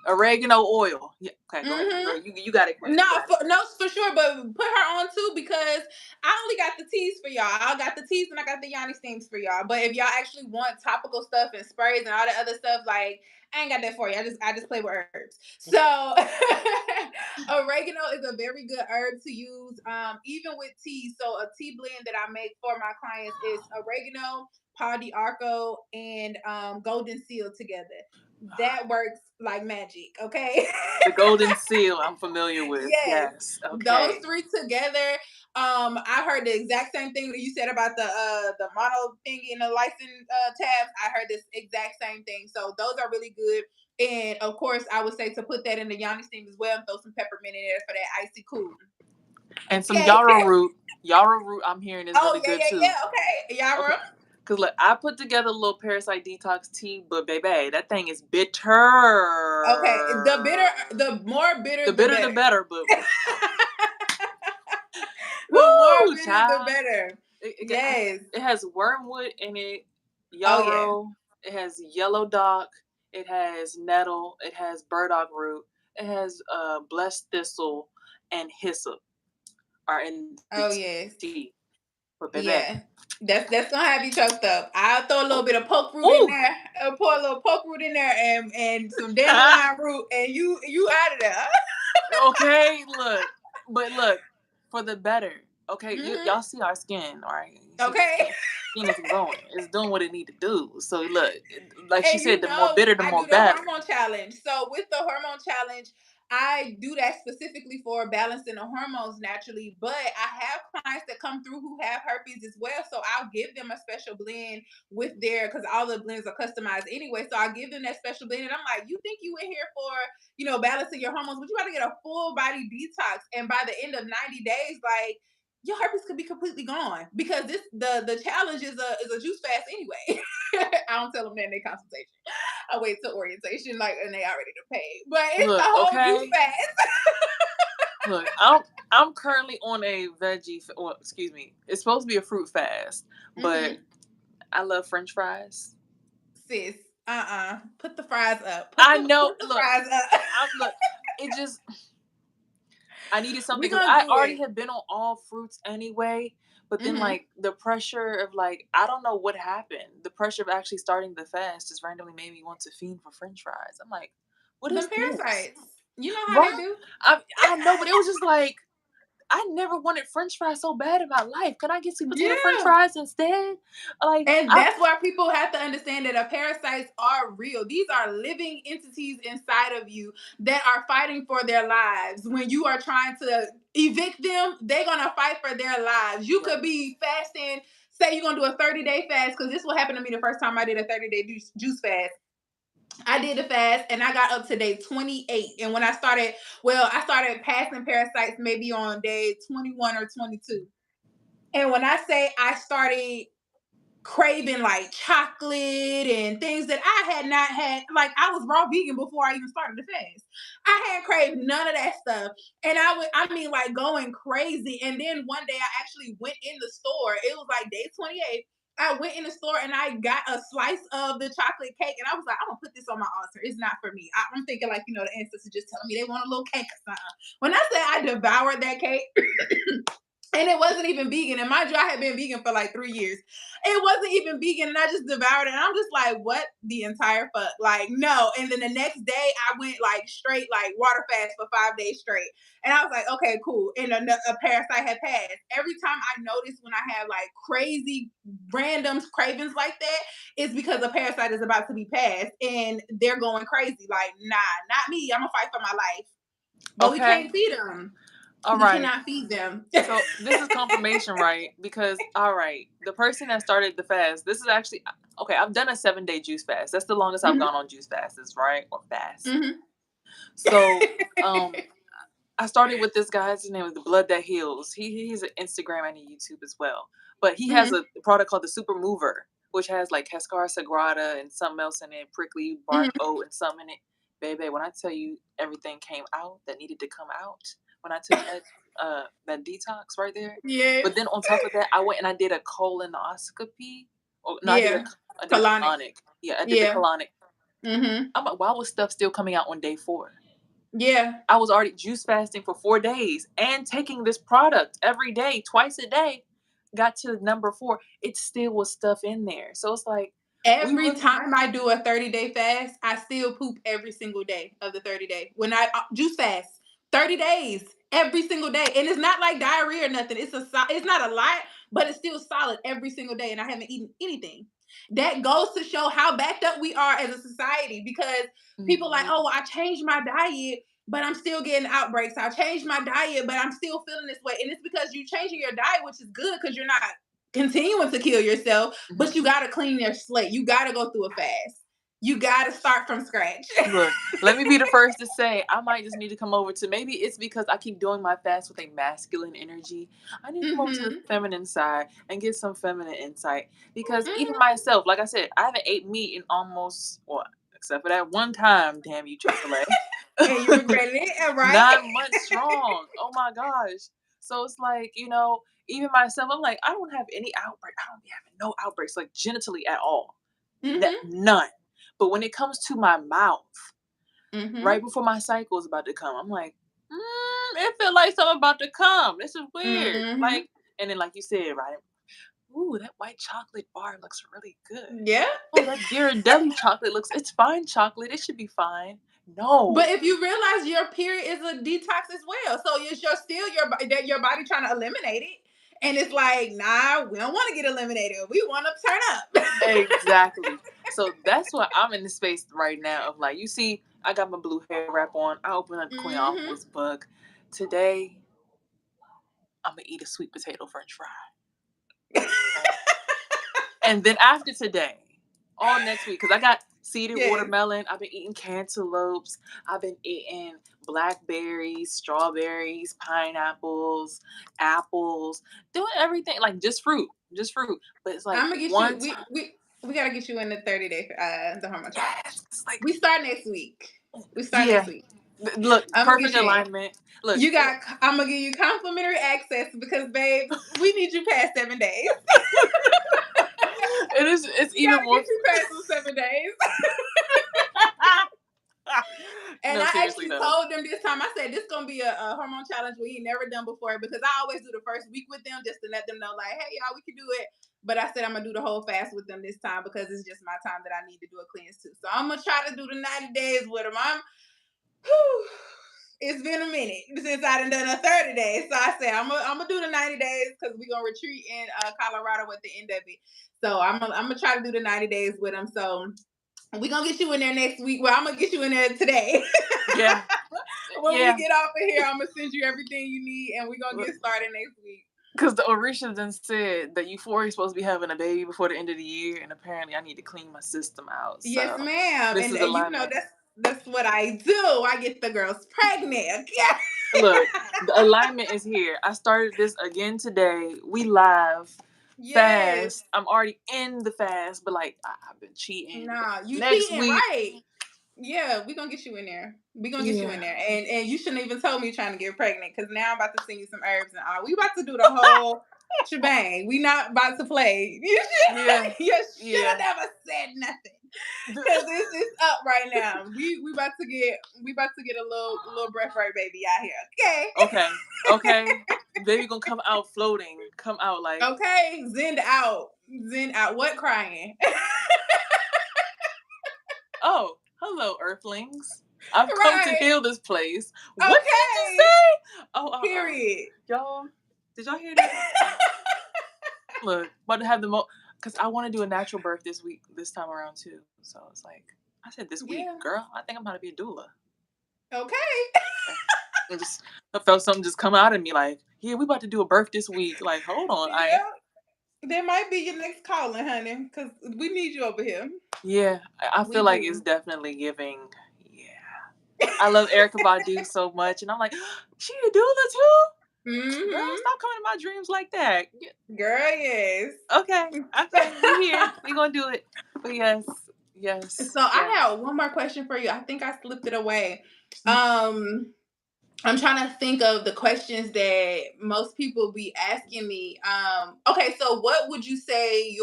oregano oil. Yeah, okay, go ahead, girl. Mhm. You got it, queen. No, You got it. no, for sure. But put her on too because I only got the teas for y'all. I got the teas and I got the Yanni steams for y'all. But if y'all actually want topical stuff and sprays and all that other stuff, like I ain't got that for you. I just play with herbs. So oregano is a very good herb to use, even with tea. So a tea blend that I make for my clients is oregano, pau d'arco, and golden seal together. That works like magic. Okay. The golden seal, I'm familiar with. Yes, Yes. those Okay. three together. I heard the exact same thing that you said about the mono thingy and the license tabs. I heard this exact same thing. So those are really good. And of course, I would say to put that in the Yanni steam as well and throw some peppermint in there for that icy cool. And some Okay. yarrow root. Yarrow root, I'm hearing is Oh really yeah, good yeah, too. yeah. Okay, Okay. Yara. Cause look, I put together a little parasite detox tea, but baby, that thing is bitter. Okay, the more bitter, The the bitter the better. better, but The more woo, bitter, the child. better. It, Yes. it has wormwood in it, Oh yeah. yarrow, it has yellow dock, it has nettle, it has burdock root, it has blessed thistle and hyssop are in the Oh tea. yes. But baby, Yeah. That's gonna have you choked up. I'll throw a oh, little bit of poke root in ooh. there. I'll pour a little poke root in there and some dandelion root, and you out of there. Okay, look, but look, for the better. Okay, Hmm. y'all see our skin, right? You see the Okay. skin is glowing. It's doing what it need to do. So look, like she And said, the more bitter, the I more do the better. hormone challenge. So with the hormone challenge, I do that specifically for balancing the hormones naturally. But I have clients that come through who have herpes as well. So I'll give them a special blend with their because all the blends are customized anyway. So I'll give them that special blend. And I'm like, you think you in here for, balancing your hormones, but you got to get a full body detox. And by the end of 90 days, like your herpes could be completely gone because the challenge is a juice fast anyway. I don't tell them that in their consultation. I wait till orientation, like, and they already to pay. But it's the Look, whole juice okay. fast. Look, I'm currently on a well, excuse me. It's supposed to be a fruit fast, but Mm-hmm. I love French fries. Sis, put the fries up. Put I the know. put the Look, fries up. look. It just I needed something We because gonna I do already it. had been on all fruits anyway. But then, Mm-hmm. like the pressure of like I don't know what happened. The pressure of actually starting the fast just randomly made me want to fiend for French fries. I'm like, what Them is this? parasites. You know how they Right? do. I know, but it was just like I never wanted French fries so bad in my life. Can I get sweet potato French Yeah. fries instead? Like And I that's why people have to understand that parasites are real. These are living entities inside of you that are fighting for their lives. When you are trying to evict them, they're gonna fight for their lives. You could right. be fasting, say you're gonna do a 30-day fast, because this will happen to me the first time I did a 30-day juice fast. I did the fast and I got up to day 28. And when I started passing parasites maybe on day 21 or 22. And when I say I started craving like chocolate and things that I had not had. Like I was raw vegan before I even started the fast. I had craved none of that stuff, and I mean, like going crazy. And then one day I actually went in the store. It was like day 28. I went in the store and I got a slice of the chocolate cake, and I was like, I'm gonna put this on my altar. It's not for me. I'm thinking like the ancestors just telling me they want a little cake or something. When I say I devoured that cake, and it wasn't even vegan. And mind you, I had been vegan for like 3 years. It wasn't even vegan, and I just devoured it. And I'm just like, what the entire fuck? Like, no. And then the next day, I went like straight, like water fast for 5 days straight. And I was like, okay, cool. And a parasite had passed. Every time I notice when I have like crazy, random cravings like that, it's because a parasite is about to be passed, and they're going crazy. Like, nah, not me. I'm gonna fight for my life. But we Okay. can't feed them. All We right. cannot feed them. So this is confirmation, right? Because all right, the person that started the fast, this is actually okay. I've done a 7-day juice fast. That's the longest I've Mhm, gone on juice fasts, right? Or fast. mhm. So I started with this guy. His name is the Blood That Heals. He's an Instagram and a YouTube as well. But he has Mhm, a product called the Super Mover, which has like Cascara Sagrada and something else in it, prickly bark mhm. oat and something in it. Baby, when I tell you everything came out that needed to come out when I took that detox right there. Yes. But then on top of that, I went and I did a colonoscopy. Or no, Yeah. I did a Colonic. colonic. Yeah, I did the Yeah. colonic. Mhm. I'm like, why was stuff still coming out on day 4? Yeah. I was already juice fasting for 4 days and taking this product every day, twice a day. Got to number 4, it still was stuff in there. So it's like, we Every really time I do a 30-day fast, I still poop every single day of the 30-day. When I juice fast, 30 days, every single day. And it's not like diarrhea or nothing. It's not a lot, but it's still solid every single day, and I haven't eaten anything. That goes to show how backed up we are as a society, because people like, Mhm. "Oh, well, I changed my diet, but I'm still getting outbreaks. I changed my diet, but I'm still feeling this way." And it's because you changing your diet, which is good because you're not continuing to kill yourself, but Mhm. you got to clean your slate. You got to go through a fast. You got to start from scratch. Look, let me be the first to say I might just need to come over to, maybe it's because I keep doing my fast with a masculine energy. I need to come over to the Mhm. feminine side and get some feminine insight. Because even Mhm. myself, like I said, I haven't ate meat in almost, what, except for that one time, damn you, Chick-fil-A. And you regretted it, right? 9 months strong. Oh my gosh. So it's like, even myself, I'm like, I don't have any outbreak. I don't be having no outbreaks, like genitally at all. Mhm. None. But when it comes to my mouth, right Mhm. before my cycle is about to come, I'm like, it feel like something about to come. This is weird. Mhm. Like, and then like you said, right? Ooh, that white chocolate bar looks really good. Yeah. Oh, that Ghirardelli chocolate it's fine chocolate. It should be fine. But No. if you realize your period is a detox as well, so it's your body trying to eliminate it, and it's like, nah, we don't want to get eliminated. We want to turn up. Exactly. So that's what I'm in the space right now of, like, you see, I got my blue hair wrap on. I opened up the Queen Mhm. Oswald's book. Today, I'm gonna eat a sweet potato French fry. Okay. And then after today, all next week, because I got seeded Yes. watermelon. I've been eating cantaloupes. I've been eating blackberries, strawberries, pineapples, apples, doing everything like just fruit. But it's like I'm gonna get you. one We time. we we gotta get you in the 30-day the hormone challenge. Yes, like We start next week. We start yeah. next week. Look, I'm gonna get perfect you in. alignment. Look, I'm gonna give you complimentary access because, babe, we need you past 7 days. it's We even gotta more. get you past those 7 days. And No, I seriously actually though. told them this time, I said, this gonna be a hormone challenge we ain't never done before, because I always do the first week with them just to let them know, like, hey, y'all, we can do it. But I said I'm gonna do the whole fast with them this time because it's just my time that I need to do a cleanse too. So I'm gonna try to do the 90 days with them. Whew, it's been a minute since I done a 30 days. So I said I'm gonna do the 90 days because we're gonna retreat in Colorado at the end of it. So I'm gonna try to do the 90 days with them. So we're gonna get you in there next week. Well, I'm gonna get you in there today. Yeah, When we yeah. get off of here, I'm gonna send you everything you need, and we're gonna Look, get started next week. Because the Orisha then said that Euphoria is supposed to be having a baby before the end of the year, and apparently I need to clean my system out. Yes, So ma'am. this And is you know alignment. that's what I do. I get the girls pregnant. Look, the alignment is here. I started this again today. We live Yes. fast. I'm already in the fast, but like I've been cheating. Nah, you Next cheating, week, right? Yeah, we gonna get you in there. We gonna get you in yeah, there, and you shouldn't even told me you're trying to get pregnant because now I'm about to send you some herbs and all. We about to do the whole shebang. We not about to play. yeah, You should have yeah. never said nothing because it's up right now. We about to get a little breath right baby out here. Okay, Okay, okay. Baby gonna come out floating. Come out like, okay. Zen out. What crying? oh, hello, Earthlings. I've come to Right. heal this place. What did you Okay. say? Oh, Period. y'all. Did y'all hear that? Look, about to have the because I want to do a natural birth this time around too. So it's like I said this week, Yeah. girl. I think I'm about to be a doula. Okay. And just I felt something just come out of me like, yeah, we about to do a birth this week. Like, hold on, Yeah. That might be your next calling, honey, because we need you over here. yeah, I feel We like it's do. definitely giving. Yeah, I love Erica Badu so much, and I'm like, she a doula too. Girl, Mm-hmm. stop coming in my dreams like that. Girl, yes. Okay, okay, we here. We gonna do it. But yes, So yes, I yes. have one more question for you. I think I slipped it away. Um, I'm trying to think of the questions that most people be asking me. Okay, so what would you say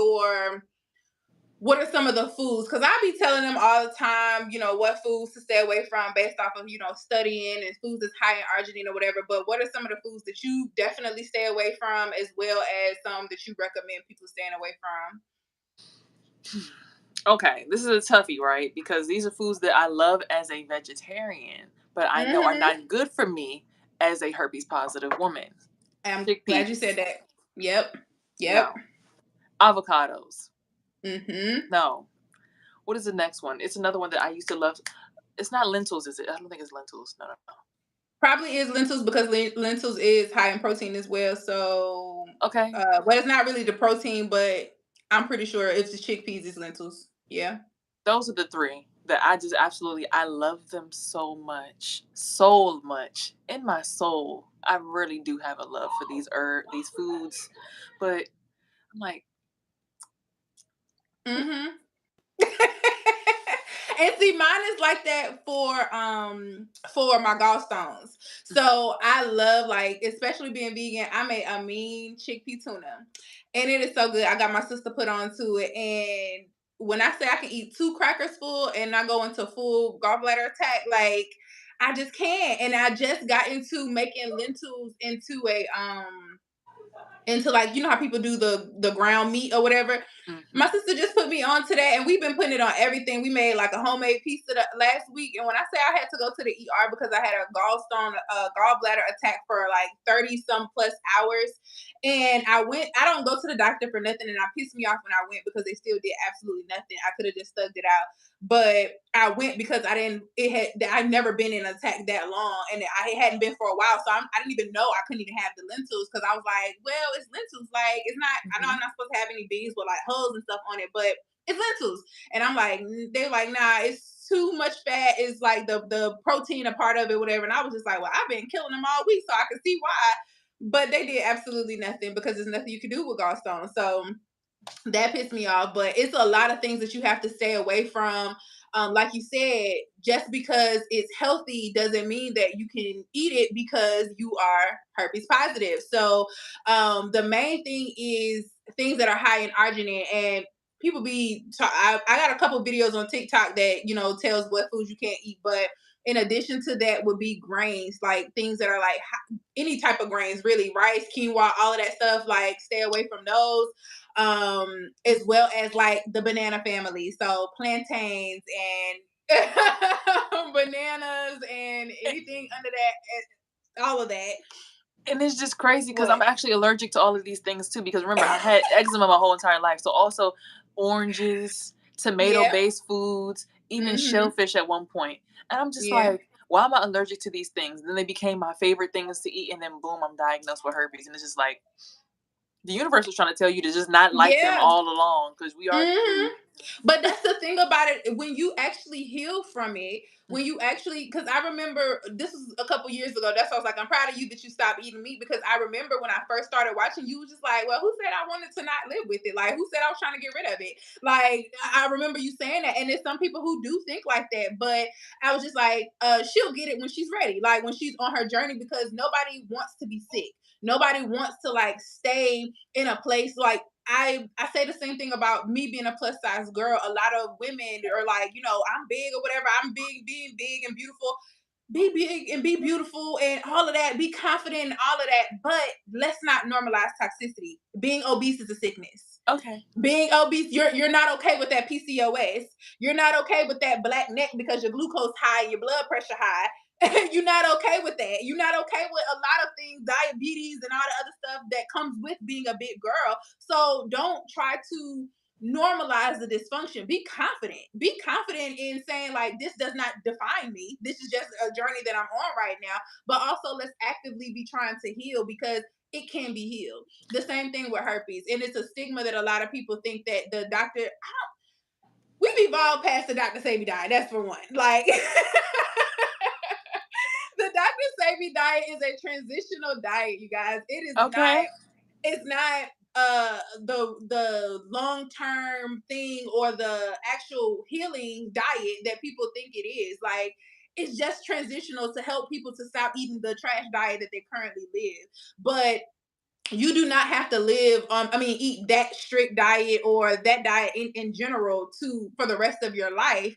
what are some of the foods? Because I be telling them all the time, what foods to stay away from based off of, studying and foods that's high in arginine or whatever. But what are some of the foods that you definitely stay away from, as well as some that you recommend people staying away from? Okay, this is a toughie, right? Because these are foods that I love as a vegetarian, but I know are Mm-hmm. not good for me as a herpes positive woman. I'm glad you Chickpeas, said that. Yep. Yep. no. Avocados, Mm-hmm. no. What is the next one? It's another one that I used to love. It's not lentils, is it? I don't think it's lentils. No, no, no. Probably is lentils because lentils is high in protein as well. So, Okay, well, it's not really the protein, but I'm pretty sure if the chickpeas is lentils. Yeah. those are the three that I just absolutely I love them so much in my soul. I really do have a love for these foods, but I'm like, Mm-hmm. And see, mine is like that for my gallstones. So I love, like, especially being vegan. I made a mean chickpea tuna, and it is so good. I got my sister put onto it, and when I say I can eat two crackers full and not go into full gallbladder attack, like I just can't. And I just got into making lentils into, like, how people do the ground meat or whatever. My mm-hmm. sister just put me on to that, and we've been putting it on everything. We made like a homemade pizza last week, and when I say I had to go to the ER because I had a gallbladder attack for like 30 some plus hours, and I went. I don't go to the doctor for nothing, and I pissed me off when I went because they still did absolutely nothing. I could have just stuck it out, but I went because I didn't. I'd never been in an attack that long, and it hadn't been for a while, so I didn't even know I couldn't even have the lentils because I was like, well, it's lentils. Like, it's not. I know Mm-hmm. I'm not supposed to have any beans with like hulls and stuff on it, but it's lentils. And I'm like, they're like, nah, it's too much fat. It's like the protein a part of it, whatever. And I was just like, well, I've been killing them all week, so I can see why. But they did absolutely nothing because there's nothing you can do with gallstones. So that pissed me off. But it's a lot of things that you have to stay away from. Like you said, just because it's healthy doesn't mean that you can eat it because you are herpes positive. So the main thing is things that are high in arginine, and people I got a couple videos on TikTok that tells what foods you can't eat, but in addition to that would be grains, like things that are like any type of grains, really, rice, quinoa, all of that stuff. Like, stay away from those, as well as like the banana family, so plantains and bananas and anything under that, all of that. And it's just crazy because I'm What? actually allergic to all of these things too. Because remember, I had eczema my whole entire life. So also oranges, tomato Yeah. based foods, even Mm-hmm. shellfish at one point. And I'm just Yeah. like, why am I allergic to these things? Then they became my favorite things to eat, and then boom, I'm diagnosed with herpes. And it's just like, The universe was trying to tell you to just not like them Yeah. all along because we are Hmm. cute. But that's the thing about it. When you actually heal from it, when you actually, because I remember this was a couple years ago. That's why I was like, I'm proud of you that you stopped eating meat, because I remember when I first started watching, you was just like, well, who said I wanted to not live with it? Like, who said I was trying to get rid of it? Like, I remember you saying that, and there's some people who do think like that. But I was just like, she'll get it when she's ready, like when she's on her journey, because nobody wants to be sick. Nobody wants to like stay in a place like I say the same thing about me being a plus size girl. A lot of women are like, I'm big or whatever. I'm big, being big and beautiful. Be big and be beautiful and all of that. Be confident and all of that. But let's not normalize toxicity. Being obese is a sickness. Okay. Being obese, you're not okay with that PCOS. You're not okay with that black neck because your glucose high and your blood pressure high. You're not okay with that. You're not okay with a lot of things, diabetes and all the other stuff that comes with being a big girl. So don't try to normalize the dysfunction. Be confident. Be confident in saying, like, this does not define me. This is just a journey that I'm on right now. But also, let's actively be trying to heal, because it can be healed. The same thing with herpes. And it's a stigma that a lot of people think that the doctor, we've evolved past the doctor say me die. That's for one. Like, the Dr. Savy diet is a transitional diet, you guys. Okay. It's not the long-term thing or the actual healing diet that people think it is. Like, it's just transitional to help people to stop eating the trash diet that they currently live. But you do not have to live eat that strict diet or that diet in general to for the rest of your life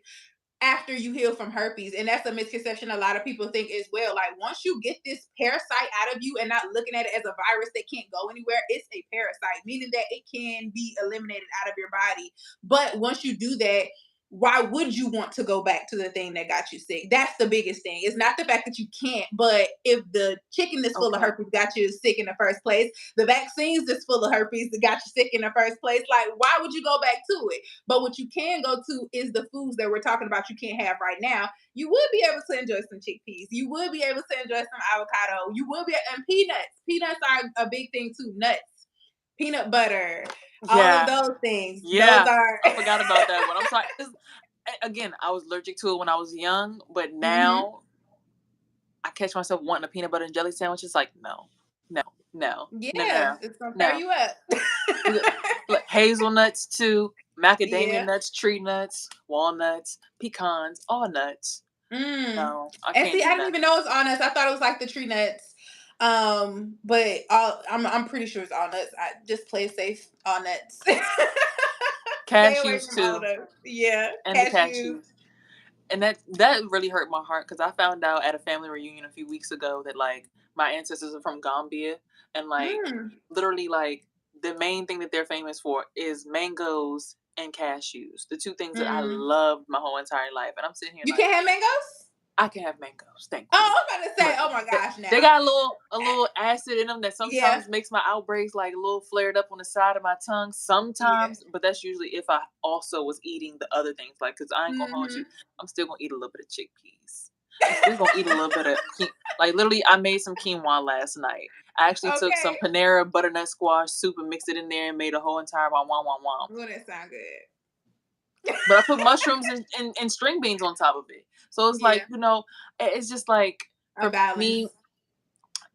after you heal from herpes. And that's a misconception a lot of people think as well. Like, once you get this parasite out of you and not looking at it as a virus that can't go anywhere, it's a parasite, meaning that it can be eliminated out of your body. But once you do that, why would you want to go back to the thing that got you sick? That's the biggest thing. It's not the fact that you can't, but if the chicken that's full of Okay. herpes got you sick in the first place, the vaccines that's full of herpes that got you sick in the first place, like, why would you go back to it? But what you can go to is the foods that we're talking about you can't have right now. You would be able to enjoy some chickpeas. You would be able to enjoy some avocado. You would be, and peanuts. Peanuts are a big thing too. Nuts, peanut butter, all of Yeah. those things. Those Yeah. are. I forgot about that one. I'm sorry. Again, I was allergic to it when I was young, but Hmm. now I catch myself wanting a peanut butter and jelly sandwich. It's like, no, no, no, no, Yeah, no, it's gonna tear no. you up. Look, look, hazelnuts too, macadamia Yeah. nuts, tree nuts, walnuts, pecans, all nuts. Mm. No, I And can't see, do I didn't none. even know it's all nuts. I thought it was like the tree nuts. But I'm pretty sure it's all nuts. I just play it safe. All nuts. Stay away Cashews from all too, those. Yeah, and the cashews. cashews. And that really hurt my heart because I found out at a family reunion a few weeks ago that like my ancestors are from Gambia, and like Mm. literally like the main thing that they're famous for is mangoes and cashews, the two things that I Mm. loved my whole entire life. And I'm sitting here You like, can't have mangoes? I can have mangoes, thank Oh, you, I was about to say, but oh my gosh, they now. got a little acid in them that Yeah, sometimes makes my outbreaks like a little flared up on the side of my tongue yeah. sometimes, but that's usually if I also was eating the other things, like because I ain't gonna hold you, Hmm. I'm still gonna eat a little bit of chickpeas. I'm still gonna eat a little bit of like literally I made some quinoa last night. I actually took Okay. some Panera butternut squash soup and mixed it in there and made a whole entire wom wom wom wom. Well, that sound good. But I put mushrooms and string beans on top of it. So it's like, Yeah, it's just like a for me, balance.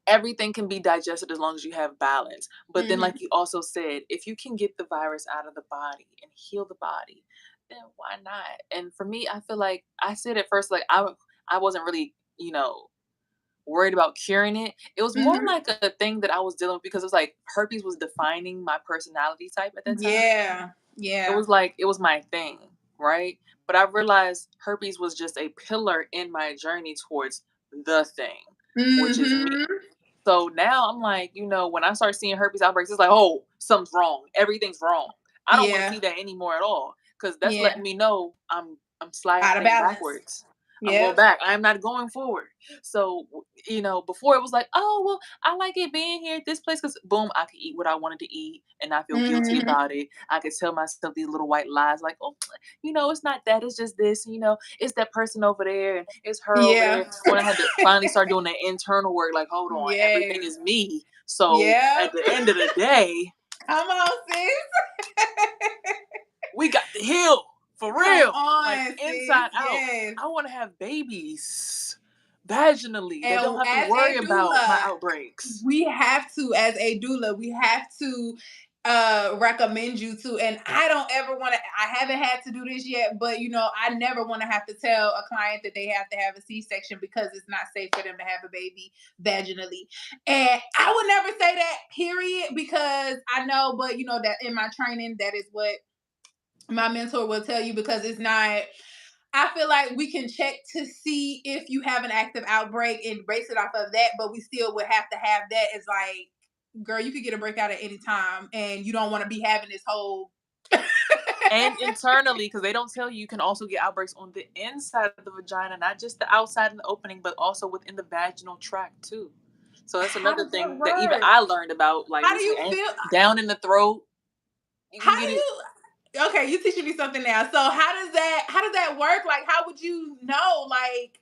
everything can be digested as long as you have balance. But then, Hmm. like you also said, if you can get the virus out of the body and heal the body, then why not? And for me, I feel like I said at first, like I wasn't really, worried about curing it. It was more Hmm. like a thing that I was dealing with because it was like herpes was defining my personality type at that time. Yeah, It yeah. was like it was my thing, right? But I realized herpes was just a pillar in my journey towards the thing, which is me. Hmm. So now I'm like, when I start seeing herpes outbreaks, it's like, oh, something's wrong. Everything's wrong. I don't want to see Yeah, that anymore at all because that's yeah. letting me know I'm Out of sliding balance. backwards. I'm going Yep. back. I am not going forward. So, before it was like, oh, well, I like it being here at this place because, boom, I could eat what I wanted to eat and not feel guilty Hmm. about it. I could tell myself these little white lies like, oh, it's not that. It's just this, it's that person over there and it's her over Yeah. there. When I had to finally start doing that internal work, like, hold on, everything Yes. is me. So Yeah. at the end of the day, Come on, sis. We got the heal for Come real. Like on, sis. inside out. Yes. I want to have babies vaginally that don't And have to as worry a about my doula, outbreaks. we have to, as a doula, we have to recommend you to. And I don't ever want to, I haven't had to do this yet, but I never want to have to tell a client that they have to have a C-section because it's not safe for them to have a baby vaginally. And I would never say that, period, because I know, but that in my training, that is what my mentor will tell you, because it's not, I feel like we can check to see if you have an active outbreak and base it off of that, but we still would have to have that as like, girl, you could get a breakout at any time, and you don't want to be having this whole. And internally, because they don't tell you, you can also get outbreaks on the inside of the vagina, not just the outside and the opening, but also within the vaginal tract too. So that's How another does that thing that even work? I learned about like How do recently. you And feel? down in the throat, you How can get do it. you? Okay, you teaching me something now. So how does that work? Like, how would you know? Like,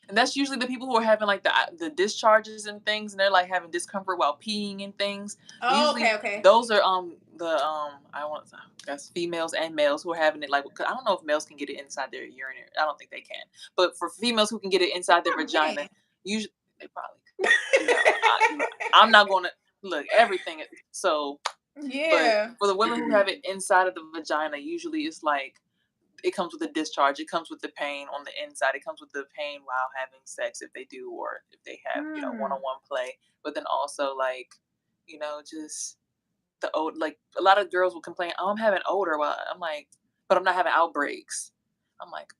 And that's usually the people who are having like the discharges and things, and they're like having discomfort while peeing and things. But oh, usually okay. those are the I want that's females and males who are having it, like, 'cause I don't know if males can get it inside their urinary. I don't think they can. But for females who can get it They inside their probably vagina, can. usually they probably could. I'm not going to look everything. So, but Yeah. for the women who have it inside of the vagina, usually it's like it comes with a discharge. It comes with the pain on the inside. It comes with the pain while having sex if they do, or if they have, Hmm. one-on-one play. But then also like, just the old, like a lot of girls will complain, oh, I'm having odor. Well, I'm like, but I'm not having outbreaks. I'm like,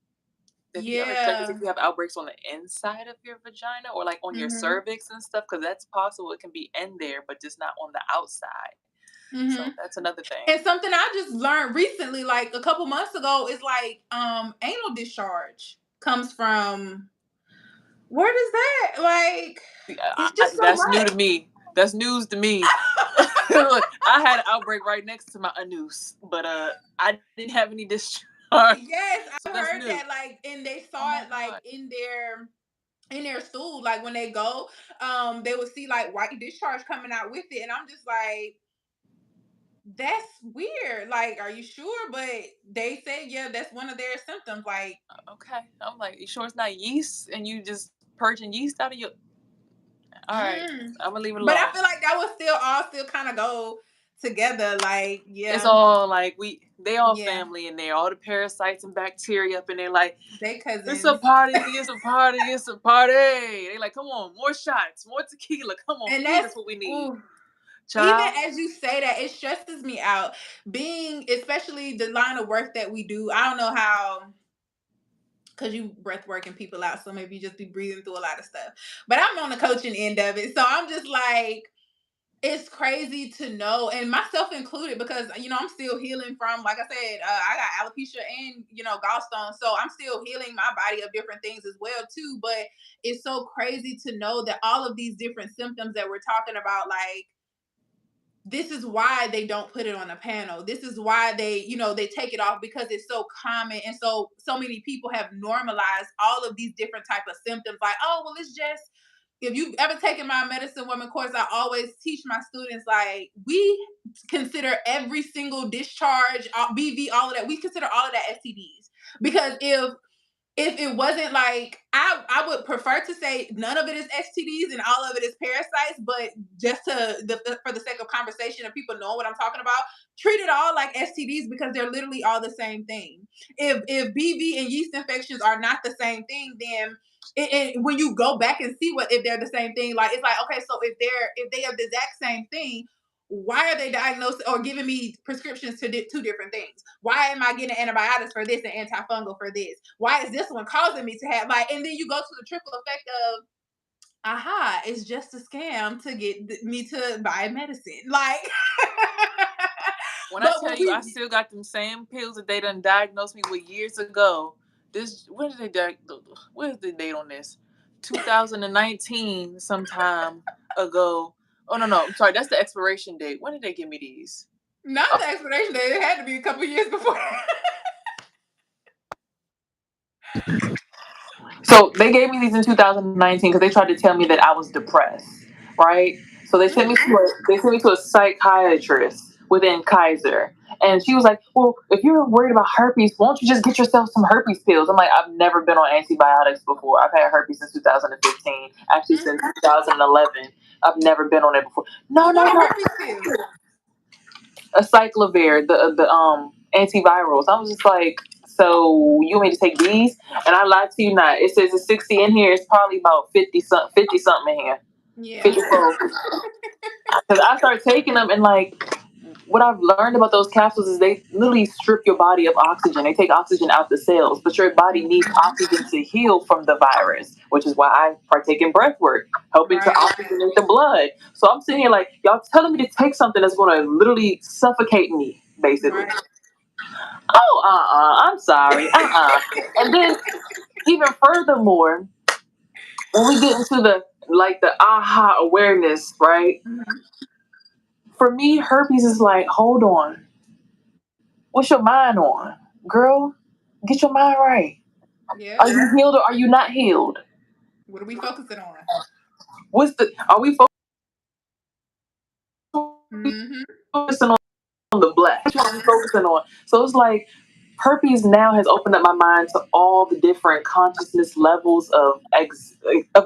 have you ever checked to see Yeah. if you have outbreaks on the inside of your vagina or like on your Mhm. cervix and stuff? Because that's possible. It can be in there, but just not on the outside. So Mhm. that's another thing. And something I just learned recently, like a couple months ago, is like anal discharge comes from, where does that, like, it's just so That's new to much. me. That's news to me. Look, I had an outbreak right next to my anus, but I didn't have any discharge, Yes, so I've that's heard new. that, like, and they Oh saw my it like god. in their stool, like when they go, they would see like white discharge coming out with it, and I'm just like, that's weird. Like, are you sure? But they said, yeah, that's one of their symptoms. Like, Okay, I'm like, you sure it's not yeast and you just purging yeast out of your? All right, mm. I'm gonna leave it But I alone. feel like that would still kind of go together. Like, It's yeah, all like they all yeah, family in there, all the parasites and bacteria up in there. Like they it's a cousins. party, it's a party, it's a party. They like, come on, more shots, more tequila. Come on, And feed that's, us what we need, ooh, even child. as you say that, it stresses me out. Being, especially the line of work that we do, I don't know how, because you breath working people out, so maybe you just be breathing through a lot of stuff. But I'm on the coaching end of it, so I'm just like, it's crazy to know, and myself included, because I'm still healing from, like I said, I got alopecia and gallstones, so I'm still healing my body of different things as well too. But it's so crazy to know that all of these different symptoms that we're talking about, like, this is why they don't put it on a panel. This is why they take it off, because it's so common, and so many people have normalized all of these different type of symptoms. Like, oh, well, it's just, if you've ever taken my medicine woman course, I always teach my students, like, we consider every single discharge, BV, all of that. We consider all of that STDs, because if it wasn't, like, I would prefer to say none of it is STDs and all of it is parasites, but just for the sake of conversation and people knowing what I'm talking about, treat it all like STDs, because they're literally all the same thing. If BV and yeast infections are not the same thing, then when you go back and see what if they're the same thing, like, it's like, okay, so if they are the exact same thing, why are they diagnosed or giving me prescriptions to two different things? Why am I getting antibiotics for this and antifungal for this? Why is this one causing me to have, like, and then you go to the trickle effect of, aha, it's just a scam to get me to buy medicine. Like, When I but tell when you, I we, still got them same pills that they done diagnosed me with years ago. This when did where's the date on this? 2019, sometime ago. Oh no, I'm sorry, that's the expiration date. When did they give me these? not Oh, the expiration date, it had to be a couple years before. so they gave me these in 2019 because they tried to tell me that I was depressed, right? So they sent me to a psychiatrist, within Kaiser. And she was like, well, if you're worried about herpes, won't you just get yourself some herpes pills? I'm like, I've never been on antibiotics before. I've had herpes since 2015, actually since Mm-hmm. 2011. I've never been on it before. No, Well, no, what are no. herpes pills? A cyclovir, the antivirals. I was just like, so you want me to take these? And I lied to you not. It says it's 60 in here. It's probably about 50 something in here. Yeah. 54. Because I started taking them, and like what I've learned about those capsules is they literally strip your body of oxygen. They take oxygen out the cells, but your body needs Mm-hmm. oxygen to heal from the virus, which is why I partake in breath work, helping to Right. oxygenate the blood. So I'm sitting here like, y'all telling me to take something that's going to literally suffocate me, basically. Right. Oh, I'm sorry. And then even furthermore, when we get into the aha awareness, right? Mm-hmm. For me, herpes is like, hold on, what's your mind on, girl? Get your mind right. Are Yep. you healed or are you not healed? What are we focusing on? What's the? Are we Mm-hmm. focusing on the black? Which one are we focusing on? So it's like herpes now has opened up my mind to all the different consciousness levels of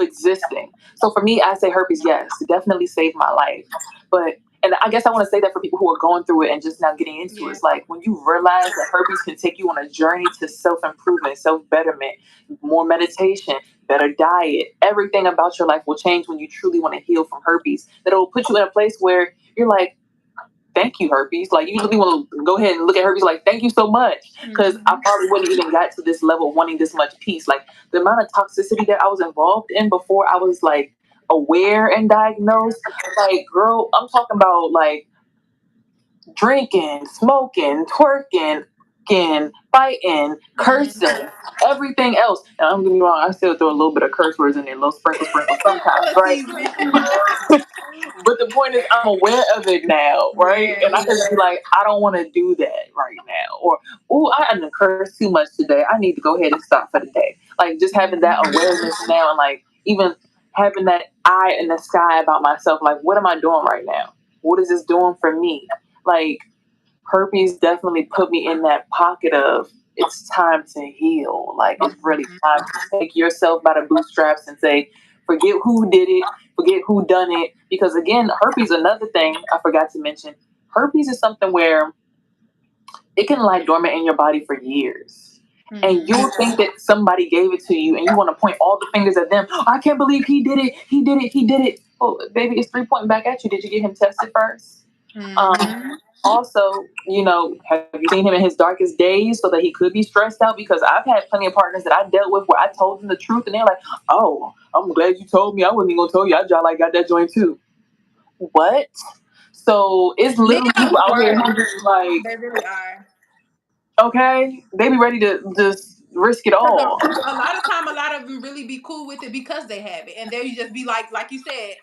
existing. So for me, I say herpes, yes, it definitely saved my life. But and I guess I want to say that for people who are going through it and just now getting into it, Yeah. it's like when you realize that herpes can take you on a journey to self improvement, self betterment, more meditation, better diet, everything about your life will change when you truly want to heal from herpes. That it will put you in a place where you're like, thank you, herpes. Like, you really want to go ahead and look at herpes like, thank you so much. Because I Mm-hmm. probably wouldn't even got to this level wanting this much peace. Like, the amount of toxicity that I was involved in before I was like aware and diagnosed, like, girl, I'm talking about like drinking, smoking, twerking, fighting, Mm-hmm. cursing, everything else. And I'm gonna be wrong, I still throw a little bit of curse words in there, a little sprinkle sometimes, Little right? seasoning. But the point is, I'm aware of it now, right? Yeah. And I can be like, I don't want to do that right now. Or, oh, I didn't curse too much today. I need to go ahead and stop for the day. Like, just having that Mm-hmm. awareness now, and like even having that eye in the sky about myself. Like, what am I doing right now? What is this doing for me? Like, herpes definitely put me in that pocket of it's time to heal. Like, it's really Mm-hmm. time to take yourself by the bootstraps and say, forget who did it, forget who done it. Because again, herpes, another thing I forgot to mention, herpes is something where it can lie dormant in your body for years. And Mm-hmm. you'll think that somebody gave it to you and you want to point all the fingers at them. Oh, I can't believe he did it. He did it. He did it. Oh, baby, it's three pointing back at you. Did you get him tested first? Mm-hmm. Also, have you seen him in his darkest days so that he could be stressed out? Because I've had plenty of partners that I dealt with where I told them the truth and they're like, oh, I'm glad you told me. I wasn't even going to tell you. I just like got that joint too. What? So it's Men literally are people the out here who worst. just like, They really are. okay, they be ready to just risk it Because all. a lot of time, a lot of them really be cool with it because they have it, and they just be like you said.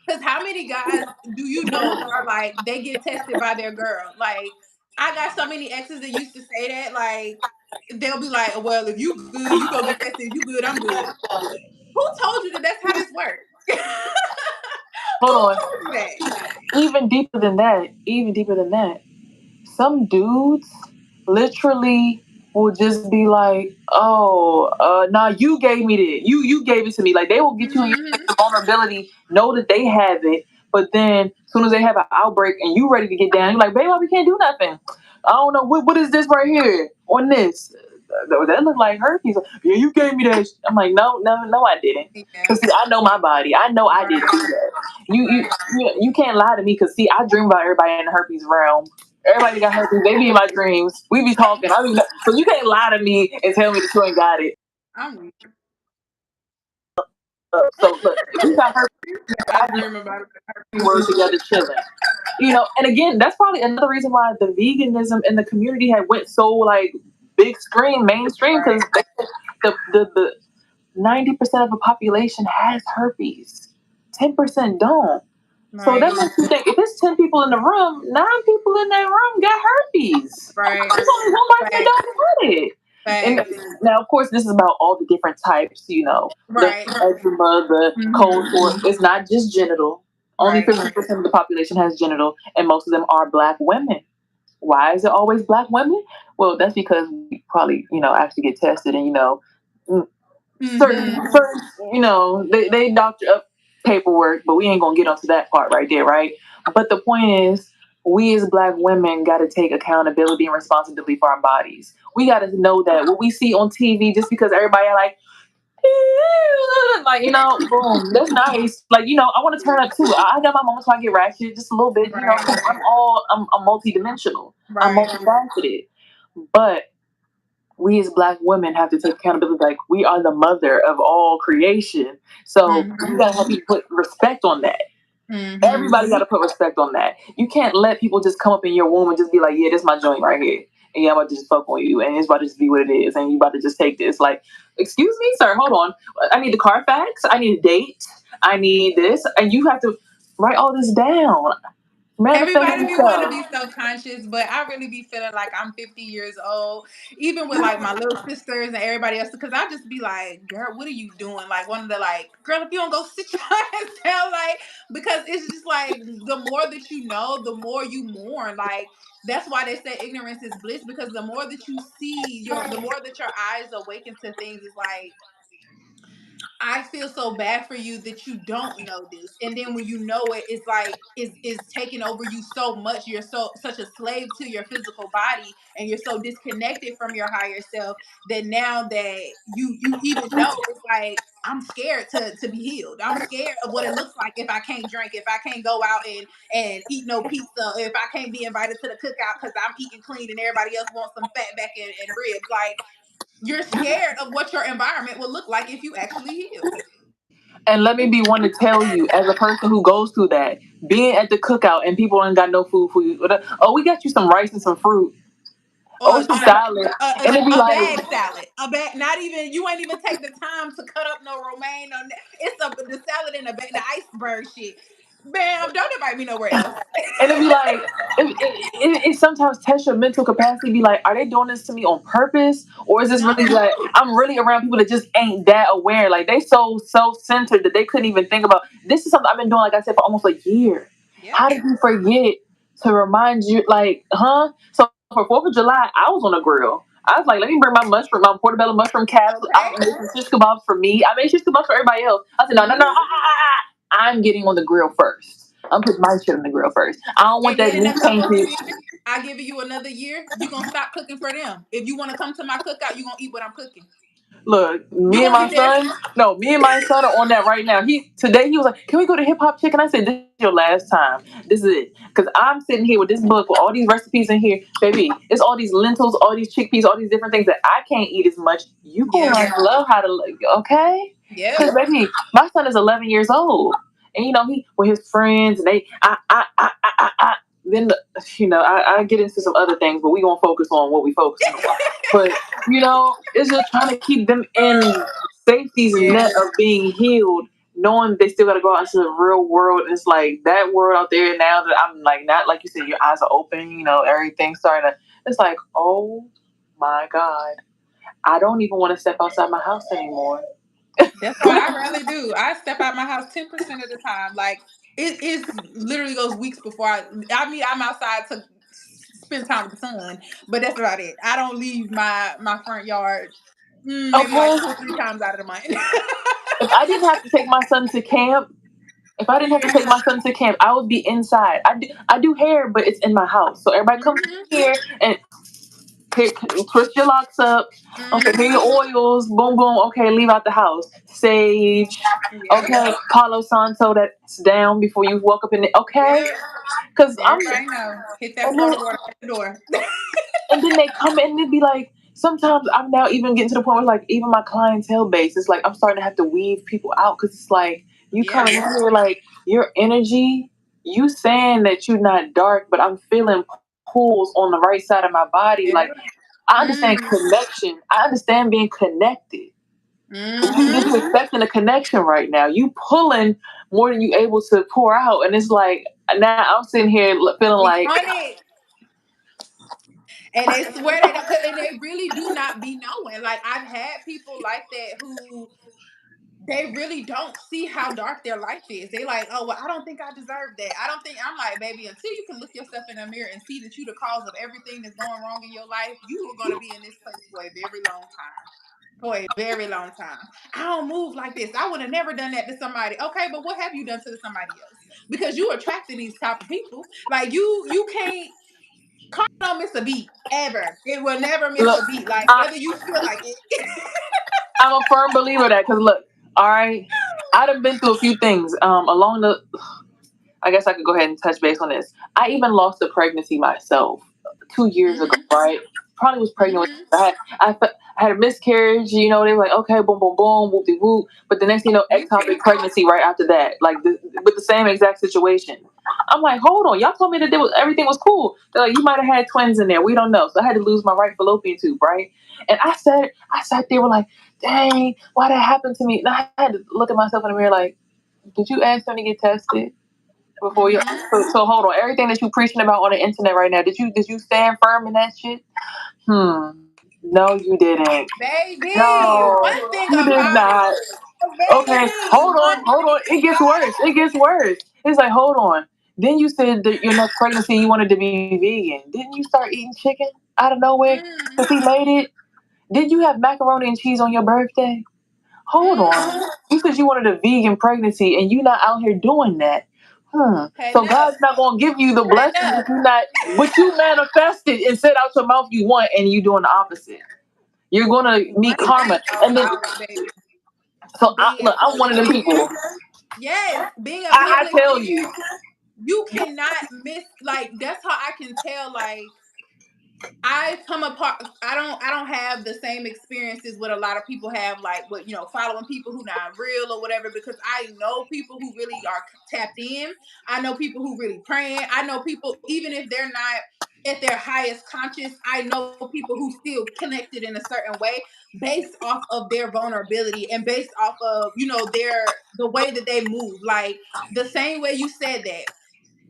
Because how many guys do you know are like they get tested by their girl? Like I got so many exes that used to say that. Like they'll be like, "Well, if you good, you go get tested. If you good, I'm good." Who told you that that's how this works? Hold Who on. told you that? Even deeper than that, some dudes literally will just be like, "Oh, nah, you gave me that. You gave it to me." Like they will get you in your place Hmm. of vulnerability, know that they have it, but then as soon as they have an outbreak and you ready to get down, you're like, "Baby, we can't do nothing. I don't know what is this right here on this." That look like herpes. Yeah, you gave me that. I'm like, no, no, no, I didn't. Yeah. Cause see, I know my body. I know I didn't do Right. that. You, you, Right. you can't lie to me. Cause see, I dream about everybody in the herpes realm. Everybody got herpes. They be in my dreams. We be talking. I mean, so you can't lie to me and tell me that you ain't got it. I'm weak. So look, if you got herpes, I I just dream about it. were together chilling. And again, that's probably another reason why the veganism in the community had went so like big screen, mainstream, because Right. the 90% of the population has herpes. 10% don't. So that Right. makes you think if it's 10 people in the room, 9 people in that room got herpes. Right. There's only one person that Facts. don't have it. And Facts. now, of course, this is about all the different types, the Right. eczema, the cold Hmm. sore. It's not just genital. Only Right. 50% of the population has genital, and most of them are black women. Why is it always black women? Well, that's because we probably, actually get tested and, mm, certain, Mm-hmm. certain, they doctor up paperwork, but we ain't gonna get onto that part right there, right? But the point is, we as black women got to take accountability and responsibility for our bodies. We got to know that what we see on TV, just because everybody like, like, boom, that's nice. Like, I want to turn up too. I got my moments when I get ratchet just a little bit, Right. 'cause I'm multidimensional. I'm Right. multifaceted. But we as black women have to take accountability. Like, we are the mother of all creation. So we Mm-hmm. gotta have people put respect on that. Mm-hmm. Everybody got to put respect on that. You can't let people just come up in your womb and just be like, yeah, this is my joint right here. And yeah, I'm about to just fuck on you. And it's about to just be what it is. And you about to just take this. Like, excuse me, sir, hold on. I need the Carfax. I need a date. I need this. And you have to write all this down. Manifest Everybody be wanting to yourself. be so conscious, but I really be feeling like I'm 50 years old, even with like my little sisters and everybody else. Because I just be like, girl, what are you doing? Like, one of the like, girl, if you don't go sit your ass down, like, because it's just like the more that you know, the more you mourn. Like, that's why they say ignorance is bliss, because the more that you see, the more that your eyes awaken to things, is like, I feel so bad for you that you don't know this. And then when you know it, it's like it's taking over you so much. You're such a slave to your physical body, and you're so disconnected from your higher self that now that you even know, it's like, I'm scared to be healed. I'm scared of what it looks like if I can't drink, if I can't go out and eat no pizza, if I can't be invited to the cookout because I'm eating clean and everybody else wants some fat back and ribs. Like, you're scared of what your environment will look like if you actually heal. And let me be one to tell you, as a person who goes through that, being at the cookout and people ain't got no food for you. Oh, we got you some rice and some fruit. Or Oh, some salad. And it'd be a like, bag salad, a bag. Not even, you ain't even take the time to cut up no romaine. On it's the salad in the bag, the iceberg shit. Bam! Don't invite me nowhere else. and it'd be like, it sometimes tests your mental capacity. Be like, are they doing this to me on purpose, or is this really No. like I'm really around people that just ain't that aware? Like, they so self centered that they couldn't even think about. This is something I've been doing, like I said, for almost a year. Yep. How did you forget to remind you? Like, huh? So for 4th of July, I was on a grill. I was like, let me bring my portobello mushroom caps. I Okay. made some shish kebabs for me. I made shish kebabs for everybody else. I said, no, no, no. Mhm. I'm getting on the grill first. I'm putting my shit on the grill first. I don't want And that then in meat a couple of tainted. years, I give you another year. You gonna stop cooking for them. If you want to come to my cookout, you gonna eat what I'm cooking. Look, You me and gonna my get that. son, no, me and my son are on that right now. He was like, "Can we go to Hip Hop Chicken?" I said, "This is your last time. This is it." Because I'm sitting here with this book with all these recipes in here, baby. It's all these lentils, all these chickpeas, all these different things that I can't eat as much. You gonna Yep. love how to, okay? Yep. Because baby, my son is 11 years old, and he with his friends, and they, then I get into some other things, but we gonna focus on what we focusing on. But it's just trying to keep them in safety's net Yeah. of being healed, knowing they still got to go out into the real world. And it's like that world out there now that I'm like, not like you said, your eyes are open, everything's starting to, it's like, oh my God, I don't even want to step outside my house anymore. That's why I rarely do. I step out my house 10% of the time. Like, it's literally goes weeks before I mean, I'm outside to spend time with the sun, but that's about it. I don't leave my front yard, maybe like Okay. 2 or 3 times out of the month. If I didn't have to take my son to camp, if I didn't have to take my son to camp, I would be inside. I do hair, but it's in my house. So everybody comes Mhm. here and here, twist your locks up. Okay, here Mhm. your oils. Boom, boom. Okay, leave out the house. Sage. Yep. Okay, Palo Santo. That's down before you walk up in the. Okay, Yep. because Everybody know. Hit that and then Florida water at the door. they come in and they be like. Sometimes I'm now even getting to the point where like even my clientele base, it's like I'm starting to have to weave people out because it's like you come Yep. in here like your energy. You saying that you're not dark, but I'm feeling pulls on the right side of my body. Like, Yep. I understand Mm. connection. I understand being connected. Mhm. You're expecting a connection right now. You pulling more than you able to pour out, and it's like now I'm sitting here feeling We like, on it. And they swear they don't, and they really do not be knowing. Like, I've had people like that who they really don't see how dark their life is. They like, oh well, I don't think I deserve that. I don't think. I'm like, baby, until you can look yourself in the mirror and see that you the cause of everything that's going wrong in your life, you are going to be in this place for a very long time. For a very long time. I don't move like this. I would have never done that to somebody. Okay, but what have you done to somebody else? Because you attracting these type of people. Like you can't. Car don't miss a beat ever. It will never miss Look, a beat. Like I, whether you feel like it. I'm a firm believer of that because look, all right, I'd have been through a few things along the. I guess I could go ahead and touch base on this. I even lost a pregnancy myself 2 years ago, Mhm. right? Probably was pregnant with. Mhm. I had a miscarriage. You know, they were like, okay, boom, boom, boom, whoop de whoop. But the next thing you know, Me ectopic too. pregnancy right after that, like with the same exact situation. I'm like, hold on, y'all told me that everything was cool. They're like, you might have had twins in there. We don't know. So I had to lose my right fallopian tube, right? And I sat there with like, dang, why that happened to me? And I had to look at myself in the mirror like, did you ask them to get tested? Before you Mhm. so hold on, everything that you preaching about on the internet right now, did you stand firm in that shit? No, you didn't. Baby, No, one thing you did about not. Okay, baby, one hold thing on, it gets worse, about it gets worse. It's like, hold on, then you said that your next pregnancy you wanted to be vegan, didn't you start eating chicken out of nowhere because he mm-hmm, made it? Did you have macaroni and cheese on your birthday? Hold on. mm-hmm. You said you wanted a vegan pregnancy and you not out here doing that. So Cutting up, God's not gonna give you the cutting blessings up. if you not what you manifested and said out your mouth you want and you doing the opposite. You're gonna One meet karma. thing And then about it, baby, so being look, I'm one of them publicly, people. yes, being a I public tell figure, you. you cannot miss. Like that's how I can tell. Like I come apart. I don't have the same experiences what a lot of people have, like what following people who not real or whatever. Because I know people who really are tapped in. I know people who really praying. I know people even if they're not at their highest conscious. I know people who still connected in a certain way based off of their vulnerability and based off of the way that they move. Like the same way you said that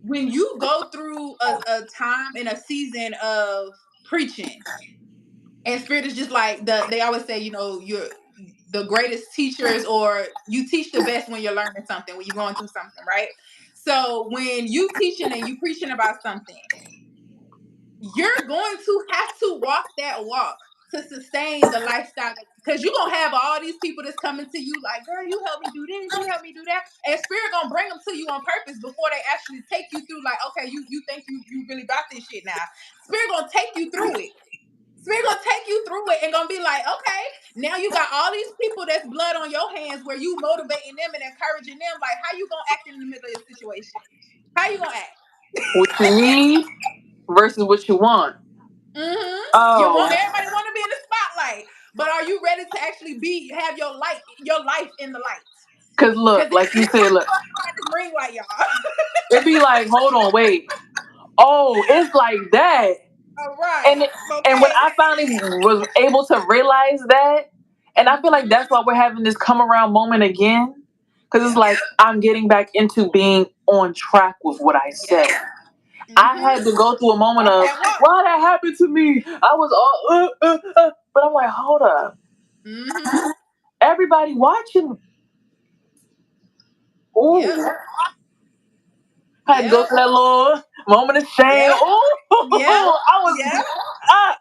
when you go through a time and a season of preaching and spirit is just like they always say you're the greatest teachers or you teach the best when you're learning something when you're going through something, right? So when you teaching and you preaching about something, you're going to have to walk that walk to sustain the lifestyle because you're gonna have all these people that's coming to you like, girl, you help me do this, you help me do that, and spirit gonna bring them to you on purpose before they actually take you through. Like, okay, you think you really got this shit now. Spirit gonna take you through it. Spirit gonna take you through it and gonna be like, okay, now you got all these people that's blood on your hands where you motivating them and encouraging them. Like, how you gonna act in the middle of this situation? How you gonna act? What you need versus what you want. You want Oh, everybody want to be in the spotlight, but are you ready to actually have your life in the light? cause Because look, like you it's said, look, hard to green light, y'all. it be like, hold on, wait. Oh, it's like that. All right, and and when okay. I finally was able to realize that, and I feel like Mm-hmm. that's why we're having this come around moment again, because it's Yep. like I'm getting back into being on track with what I said. Yep. I Mm-hmm. had to go through a moment Walk of that walk. why that happened to me. I was all, but I'm like, hold up, Mm-hmm. everybody watching. Yep. Ooh, I had to go Yep. through that little moment of shame. Yep. Ooh, Yep. I was, Yep. ah.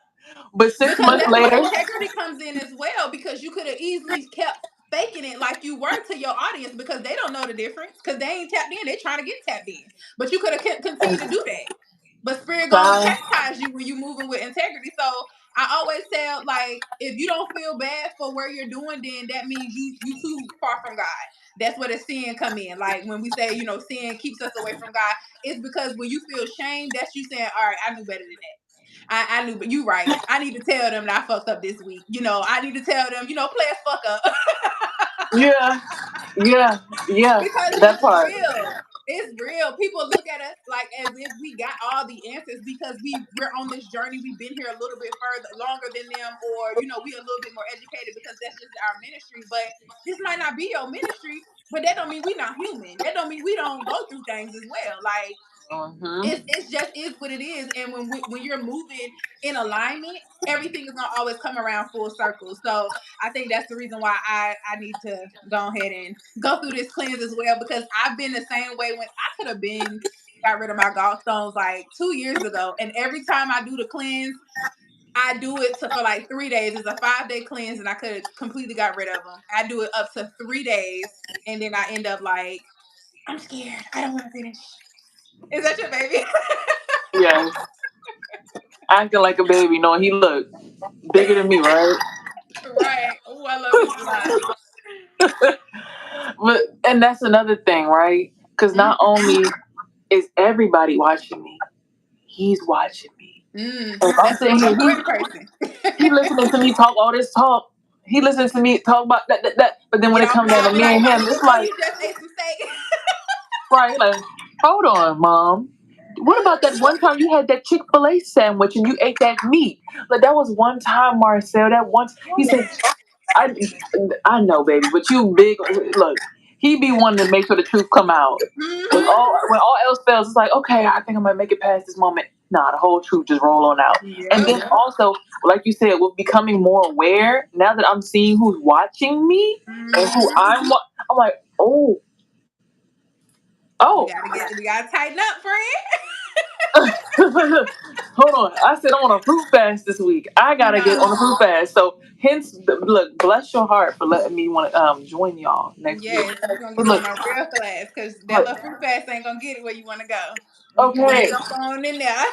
But six Because months that's where later, integrity comes in as well. Because you could have easily kept faking it like you were to your audience because they don't know the difference because they ain't tapped in. They trying to get tapped in, but you could have continued to do that. But spirit gonna child, chastise you when you moving with integrity. So I always tell like if you don't feel bad for where you're doing, then that means you too far from God. That's where the sin come in. Like when we say sin keeps us away from God, it's because when you feel shame, that's you saying, all right, I knew better than that. I knew, but you right. I need to tell them that I fucked up this week. I need to tell them, play us fuck up. yeah, yeah, yeah, Because that it's part. real. It's real. People look at us like as if we got all the answers because we're on this journey. We've been here a little bit further, longer than them, or we a little bit more educated because that's just our ministry. But this might not be your ministry. But that don't mean we not human. That don't mean we don't go through things as well. Like Mm-hmm. It's just is what it is. And when you're moving in alignment, everything is gonna always come around full circle. So I think that's the reason why I need to go ahead and go through this cleanse as well, because I've been the same way. When I could have been got rid of my gallstones like 2 years ago, and every time I do the cleanse, I do it for like 3 days. It's a 5 day cleanse, and I could have completely got rid of them. I do it up to 3 days, and then I end up like, I'm scared. I don't want to finish. Is that your baby? Yes, acting like a baby, knowing he look bigger than me, right? Right. Oh, I love this a lot. But and that's another thing, right? Because not only is everybody watching me, he's watching me. If I'm That's the sitting most here, important person. he listening to me talk all this talk. He listens to me talk about that. But then when Get it off comes down now, to be me like, and oh, him, you it's oh like, you just ate some steak. right, like, hold on, mom. What about that one time you had that Chick-fil-A sandwich and you ate that meat? Like that was one time, Marcel. That once he said, I I know, baby, but you big. Look, he be wanting to make sure the truth come out. When all else fails, it's like, okay, I think I might make it past this moment. Nah, the whole truth just roll on out. And Yep. then also, like you said, with becoming more aware, now that I'm seeing who's watching me and who I'm like, oh, oh. We gotta tighten up, friend. Hold on. I said I'm on a fruit fast this week. I gotta get on a fruit No. fast. So hence, look, bless your heart for letting me want to join y'all next week. Yes, we're gonna But get you look, on a real class, because that look, little fruit fast ain't gonna get it where you wanna go. You wanna okay. jump on in there.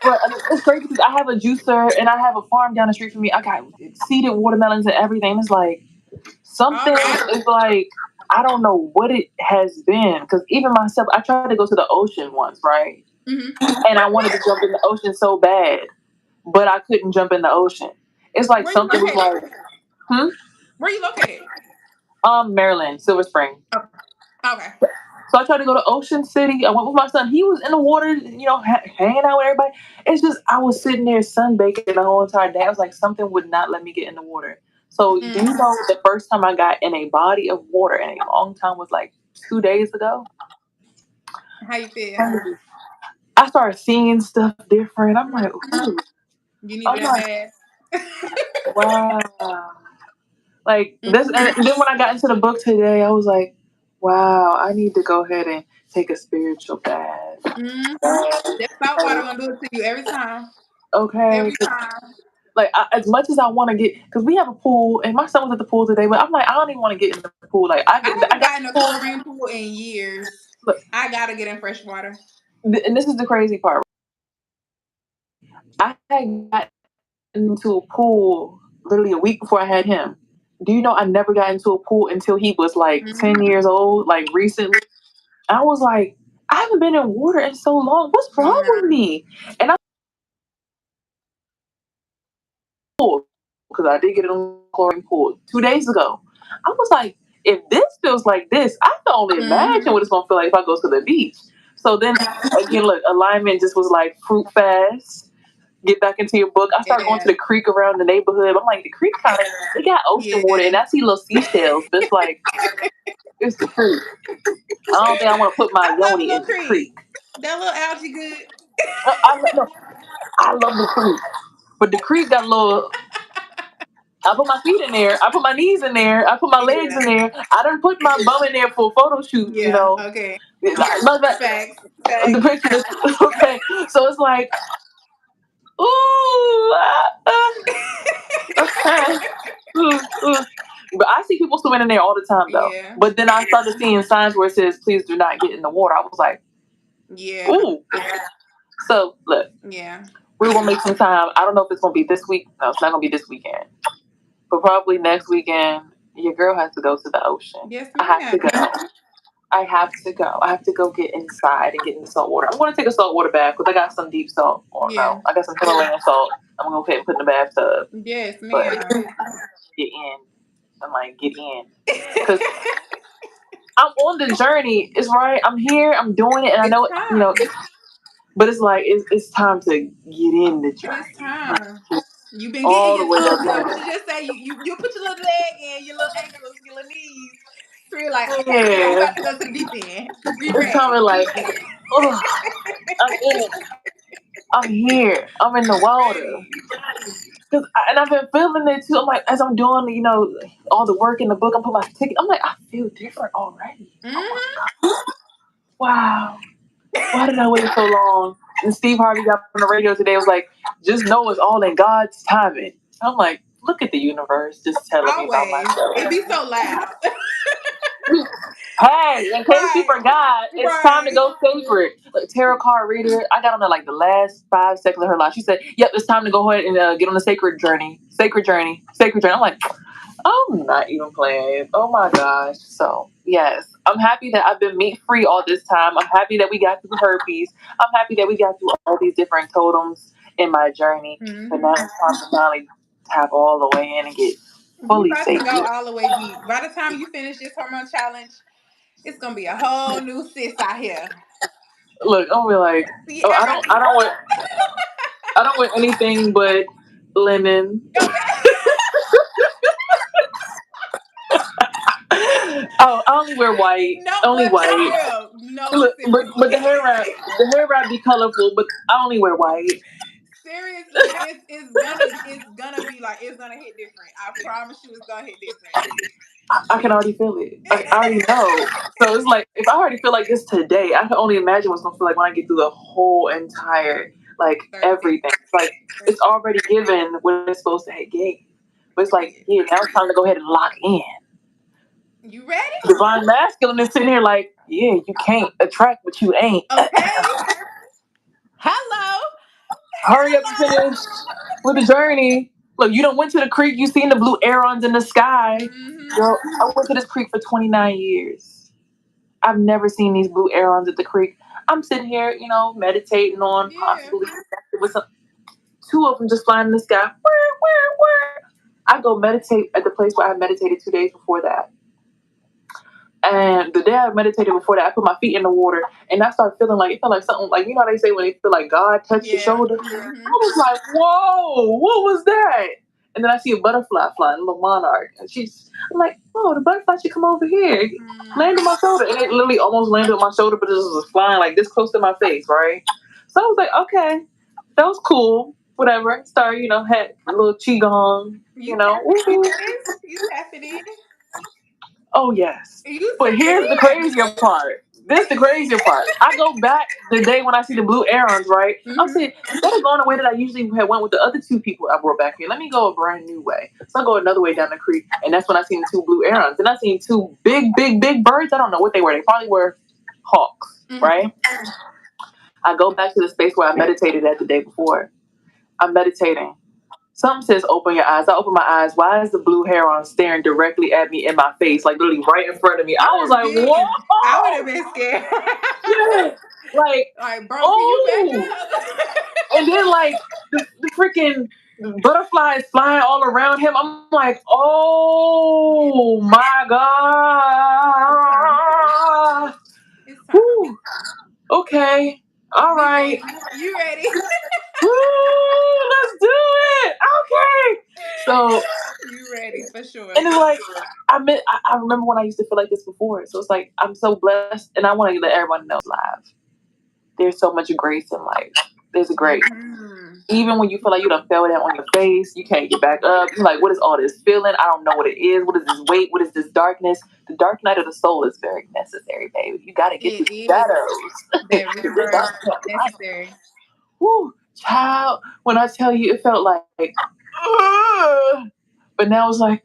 But it's crazy because I have a juicer and I have a farm down the street from me. I got seeded watermelons and everything. It's like something Okay. is like I don't know what it has been because even myself, I tried to go to the ocean once, right? Mm-hmm. And I wanted to jump in the ocean so bad, but I couldn't jump in the ocean. It's like Where you something was located? like, hmm. Where you located? Maryland, Silver Spring. Oh, okay. So I tried to go to Ocean City. I went with my son. He was in the water, hanging out with everybody. It's just I was sitting there sunbaking the whole entire day. I was like, something would not let me get in the water. So do you Mm. know the first time I got in a body of water in a long time was like 2 days ago? How you feel? I started seeing stuff different. I'm like, Mm. ooh. You I'm needed a like, bath. wow. Like this, Mm-hmm. and then when I got into the book today, I was like, wow, I need to go ahead and take a spiritual bath. Mm-hmm. That salt water gonna do it to you every time. Okay, Every time. like as much as I want to get, because we have a pool, and my son was at the pool today, but I'm like, I don't even want to get in the pool. Like I I haven't got gotten a the pool. chlorine pool in years. Look, I gotta get in fresh water. and this is the crazy part. I had got into a pool literally a week before I had him. Do you know I never got into a pool until he was like Mm-hmm. 10 years old, like recently? I was like, I haven't been in water in so long. What's wrong with No. me? And I because I did get in a chlorine pool 2 days ago. I was like, if this feels like this, I can only imagine Mm-hmm. what it's gonna feel like if I go to the beach. So then again, look, alignment just was like fruit fast. Get back into your book. I started going to Yeah. the creek around the neighborhood. I'm like, the creek kind of it got ocean water, and Yeah. I see little seashells, but it's like it's the creek. I don't think I want to put my I love a yoni little in the creek. creek. That little algae good. No, I love the creek, but the creek got a little. I put my feet in there. I put my knees in there. I put my legs in Yeah. there. I didn't put my bum in there for a photo shoot. Yeah. Okay. Facts. The Facts. picture is okay. So it's like, ooh, okay. Ooh, ooh. But I see people swimming in there all the time though. Yeah. But then I started seeing signs where it says, "Please do not get in the water." I was like, Yeah. ooh. So look, Yeah. we're gonna make some time. I don't know if it's gonna be this week. No, it's not gonna be this weekend. But probably next weekend, your girl has to go to the ocean. Yes, I have to ma'am. go. I have to go. I have to go get inside and get in the salt water. I'm going to take a salt water bath because I got some deep salt. Or Yeah. no, I got some Himalayan salt. I'm going to go ahead and put in the bathtub. Yes, But ma'am. get in. I'm like, get in. Because I'm on the journey. It's right. I'm here. I'm doing it. And I It's know, time. but it's like, it's time to get in the It is journey. Like, time. You've been getting all the your way up toes done. What in you just say? You put your little leg in, your little ankles, your little knees. So you're like, there. okay, I'm Yeah. about to go to the deep end. Be It's time ready. to Be like, ready. Ugh, I'm in it. I'm here. I'm in the You water. ready? And I've been feeling it too. I'm like, as I'm doing, all the work in the book, I'm putting my ticket. I'm like, I feel different already. Oh my Mm-hmm. God. Wow. Why did I wait so long? And Steve Harvey got on the radio today, was like, just know it's all in God's timing. I'm like, look at the universe just telling me about Always. myself. It be so loud. Hey, in case you Right. forgot, it's time to Right. go sacred. Look, tarot card reader, I got on there like the last 5 seconds of her life. She said, yep, it's time to go ahead and get on the sacred journey. Sacred journey. Sacred journey. I'm like, I'm not even playing. Oh my gosh. So, yes, I'm happy that I've been meat free all this time. I'm happy that we got through herpes. I'm happy that we got through all these different totems in my journey. But now Mm-hmm. it's time to finally tap all the way in and get You fully about to go sacred. all the way deep. By the time you finish this hormone challenge, it's gonna be a whole new sis out here. Look, I'm be like, See, oh, everybody. I don't want anything but lemon. Oh, I only wear white. No, Only but for white. real, no Look, but specifically. the hair wrap be colorful, but I only wear white. Seriously, it's gonna be like it's gonna hit different. I promise you, it's gonna hit different. I can already feel it. I already know. So it's like if I already feel like this today, I can only imagine what's gonna feel like when I get through the whole entire Circuit. everything. It's like it's already given what it's supposed to give. But it's like, Period. yeah, now it's time to go ahead and lock in. You ready? Divine masculine is sitting here like, yeah, you can't attract what you ain't. Okay. Hello. Hurry up and finish with the journey. Look, you don't went to the creek, you seen the blue herons in the sky. Mm-hmm. Girl, I went to this creek for 29 years. I've never seen these blue herons at the creek. I'm sitting here, meditating on Yeah. possibly with some two of them just flying in the sky. I go meditate at the place where I meditated 2 days before that. And the day I meditated before that, I put my feet in the water and I started feeling like it felt like something like how they say when they feel like God touched your Yeah. shoulder. I Mm-hmm. was like, whoa, what was that? And then I see a butterfly flying, a little monarch, and I'm like, oh, the butterfly should come over here, land on Mm-hmm. my shoulder, and it literally almost landed on my shoulder, but it was flying like this close to my face, right? So I was like, okay, that was cool, whatever. Started, had a little qigong, You tapping in? You tapping in? Oh yes. You But here's the tapping crazier part. This the crazier part. I go back the day when I see the blue herons, right? in? I'm Mm-hmm. saying instead of going the way that I usually had went with the other two people I brought back here, let me go a brand new way. So I go another way down the creek, and that's when I seen the two blue herons. And I seen two big, big, big birds. I don't know what they were. They probably were hawks, Mm-hmm. right? I go back to the space where I meditated at the day before. I'm meditating. Something says open your eyes. I open my eyes. Why is the blue heron staring directly at me in my face, like literally right in front of me? I I was would have like, been. I would have whoa! been scared. Yeah. Like, Like, bro, can you back oh! up? And then like the freaking butterflies flying all around him. I'm like, Yeah, oh my it's time, sis. god! It's time. Whew. Okay. All We right. ready. You ready? Woo! Let's do it. Okay. So You ready for sure. and it's like I remember when I used to feel like this before. So it's like I'm so blessed, and I want to let everyone know live. There's so much grace in life. There's a grace. Mm-hmm. Even when you feel like you done fell down on your face, you can't get back up. You're like, what is all this feeling? I don't know what it is. What is this weight? What is this darkness? The dark night of the soul is very necessary, baby. You got to get through It the is shadows. that This rebirth dark night. necessary. Woo, child. When I tell you, it felt like, ugh. But now it's like,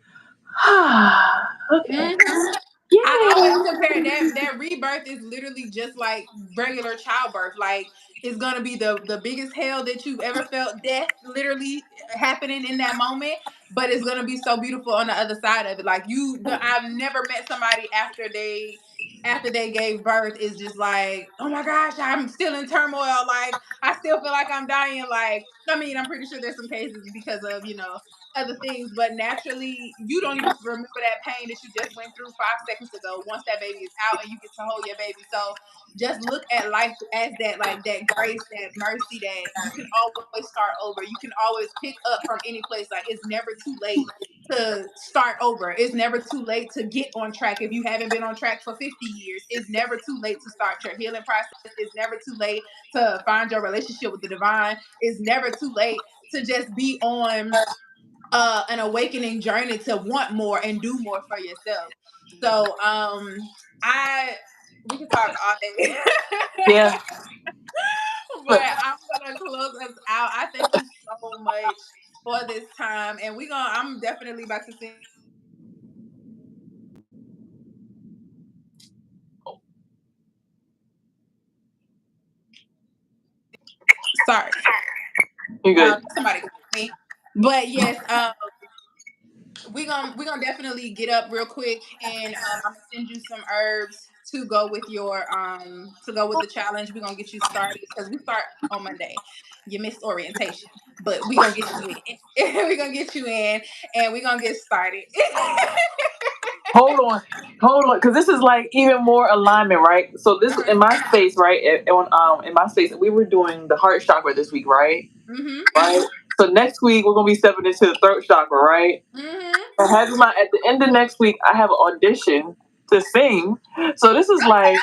okay. Mm-hmm. I always Yeah. compare that rebirth is literally just like regular childbirth. Like it's gonna be the biggest hell that you've ever felt. Death literally happening in that moment, but it's gonna be so beautiful on the other side of it. Like I've never met somebody after they gave birth is just like, oh my gosh, I'm still in turmoil. Like I still feel like I'm dying. Like I mean, I'm pretty sure there's some cases because of other things, but naturally you don't even remember that pain that you just went through 5 seconds ago once that baby is out and you get to hold your baby. So just look at life as that, like that grace, that mercy, that you can always start over. You can always pick up from any place. Like it's never too late to start over. It's never too late to get on track if you haven't been on track for 50 years. It's never too late to start your healing process. It's never too late to find your relationship with the divine. It's never too late to just be on an awakening journey to want more and do more for yourself. So I we can talk all day. Yeah. But I'm gonna close us out. I thank you so much for this time. And I'm definitely about to send sorry. You're good. Somebody called me. But yes, we're gonna definitely get up real quick and I'm gonna send you some herbs to go with your to go with the challenge. We're gonna get you started because we start on Monday. You missed orientation, but we're gonna get you in. We're gonna get you in and we're gonna get started. Hold on, because this is like even more alignment, right? So this Uh-huh. in my space, right? In my space, we were doing the heart chakra this week, right? Mm-hmm. Right. So next week we're gonna be stepping into the throat chakra, right? Mm-hmm. So have in mind, at the end of next week, I have an audition to sing. So this is like,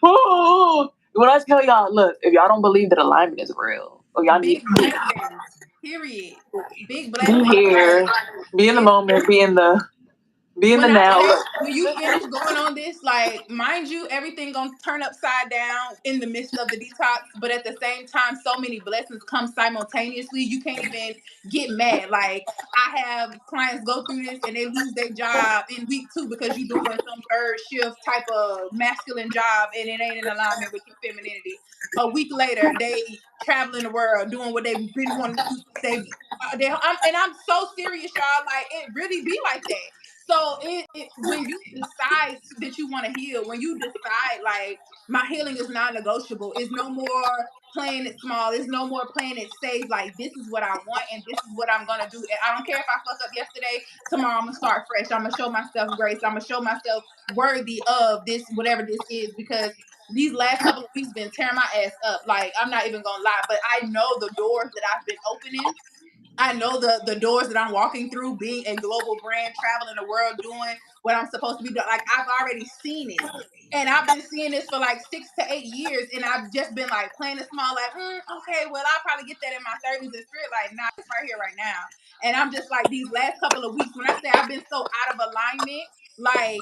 whoo, when I tell y'all, look, if y'all don't believe that alignment is real, or y'all need Big blessings. Period. Big to be blessings. here, Like be in the it's moment, be in the when I now. say Look, when you finish going on this, like mind you, everything gonna turn upside down in the midst of the detox, but at the same time, so many blessings come simultaneously. You can't even get mad. Like I have clients go through this and they lose their job in week 2 because you're doing some third shift type of masculine job and it ain't in alignment with your femininity. A week later, they traveling the world doing what they've been wanting to do since and I'm so serious, y'all. Like it really be like that. So when you decide that you want to heal, when you decide like my healing is non-negotiable, it's no more playing it small, it's no more playing it safe. Like this is what I want and this is what I'm gonna do. And I don't care if I fuck up yesterday, tomorrow I'm gonna start fresh. I'm gonna show myself grace. I'm gonna show myself worthy of this, whatever this is, because these last couple of weeks been tearing my ass up. Like I'm not even gonna lie, but I know the doors that I've been opening. I know the doors that I'm walking through, being a global brand, traveling the world, doing what I'm supposed to be doing. Like I've already seen it, and I've been seeing this for like 6 to 8 years, and I've just been like playing it small, like okay, well I'll probably get that in my 30s and spirit. Like nah, it's right here, right now. And I'm just like these last couple of weeks when I say I've been so out of alignment, like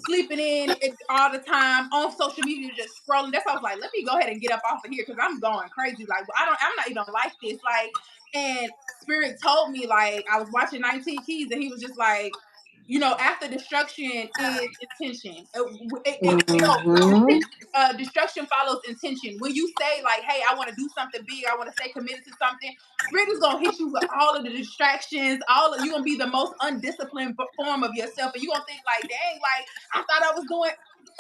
sleeping in it all the time on social media, just scrolling. That's why I was like, let me go ahead and get up off of here because I'm going crazy. Like, I'm not even like this. Like, and Spirit told me, like, I was watching 19 Keys and he was just like, after destruction is intention. mm-hmm. Destruction follows intention. When you say like, "Hey, I want to do something big. I want to stay committed to something," Spirit is gonna hit you with all of the distractions. You're gonna be the most undisciplined form of yourself, and you're gonna think like, "Dang, like I thought I was doing."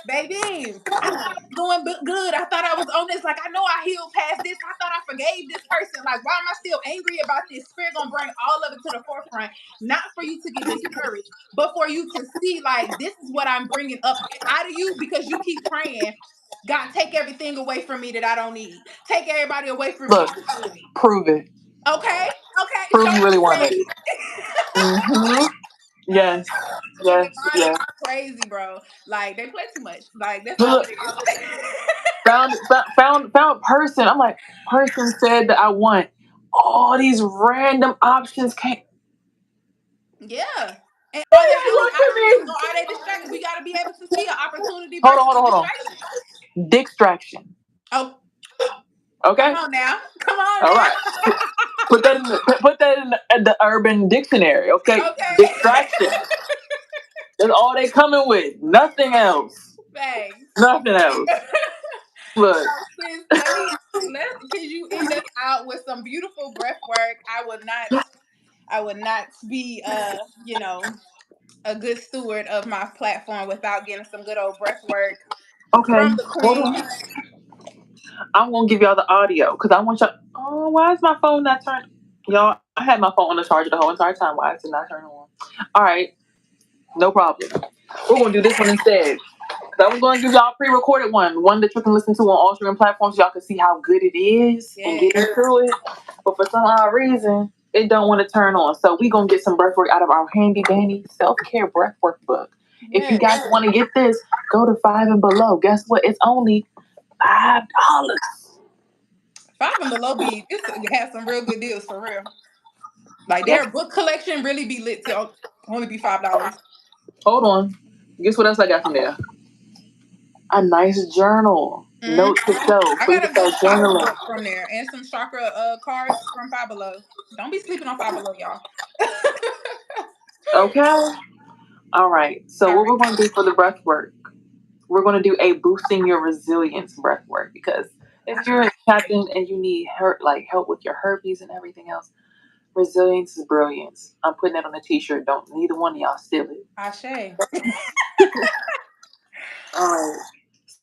Baby, I thought I was doing good. I thought I was on this. Like, I know I healed past this. I thought I forgave this person. Like, why am I still angry about this? Spirit gonna bring all of it to the forefront, not for you to get discouraged, but for you to see, like, this is what I'm bringing up out of you because you keep praying. God, take everything away from me that I don't need. Take everybody away from me. Look, prove it. Okay, okay, Prove show you me, really want it. baby. Mm-hmm. Yes, The yes, demonic yes. are crazy, bro. Like they play too much. Like that's all Look, it is. found person. I'm like, person said that I want all these random options. Can't. Yeah. And are they Look valid at options me. or are they distractions? We got to be able to see an opportunity Hold on, versus hold a on, hold distraction. on. Distraction. Oh, come Okay. on now. Come on All now. right. Put that in the Urban Dictionary. Okay. Okay. Distraction. That's all they coming with. Nothing else. Thanks. Nothing else. Look. So sis, can you end us out with some beautiful breath work? I would not be a good steward of my platform without getting some good old breath work Okay. from the Hold queen. on. I'm gonna give y'all the audio because I want y'all. Oh, why is my phone not turning? Y'all, I had my phone on the charger the whole entire time. Why is it not turning on? All right, no problem. We're gonna do this one instead. I was going to give y'all a pre-recorded one that you can listen to on all streaming platforms, so y'all can see how good it is and get into it. But for some odd reason, it don't want to turn on. So we gonna get some breathwork out of our handy dandy self-care breathwork book. If you guys want to get this, go to 5 and below. Guess what? It's only $5. 5 and below it has some real good deals for real. Like their book collection really be lit to only be $5. Hold on. Guess what else I got from there? A nice journal. Note to self. I got a good chakra book from there and some chakra cards from Five Below. Don't be sleeping on Five Below, y'all. Okay. All right. So what we're going to do for the breath work, we're going to do a boosting your resilience breath work, because if you're a captain and you need help with your herpes and everything else, resilience is brilliance. I'm putting that on a t-shirt. Don't neither one of y'all steal it. Ashe. All right.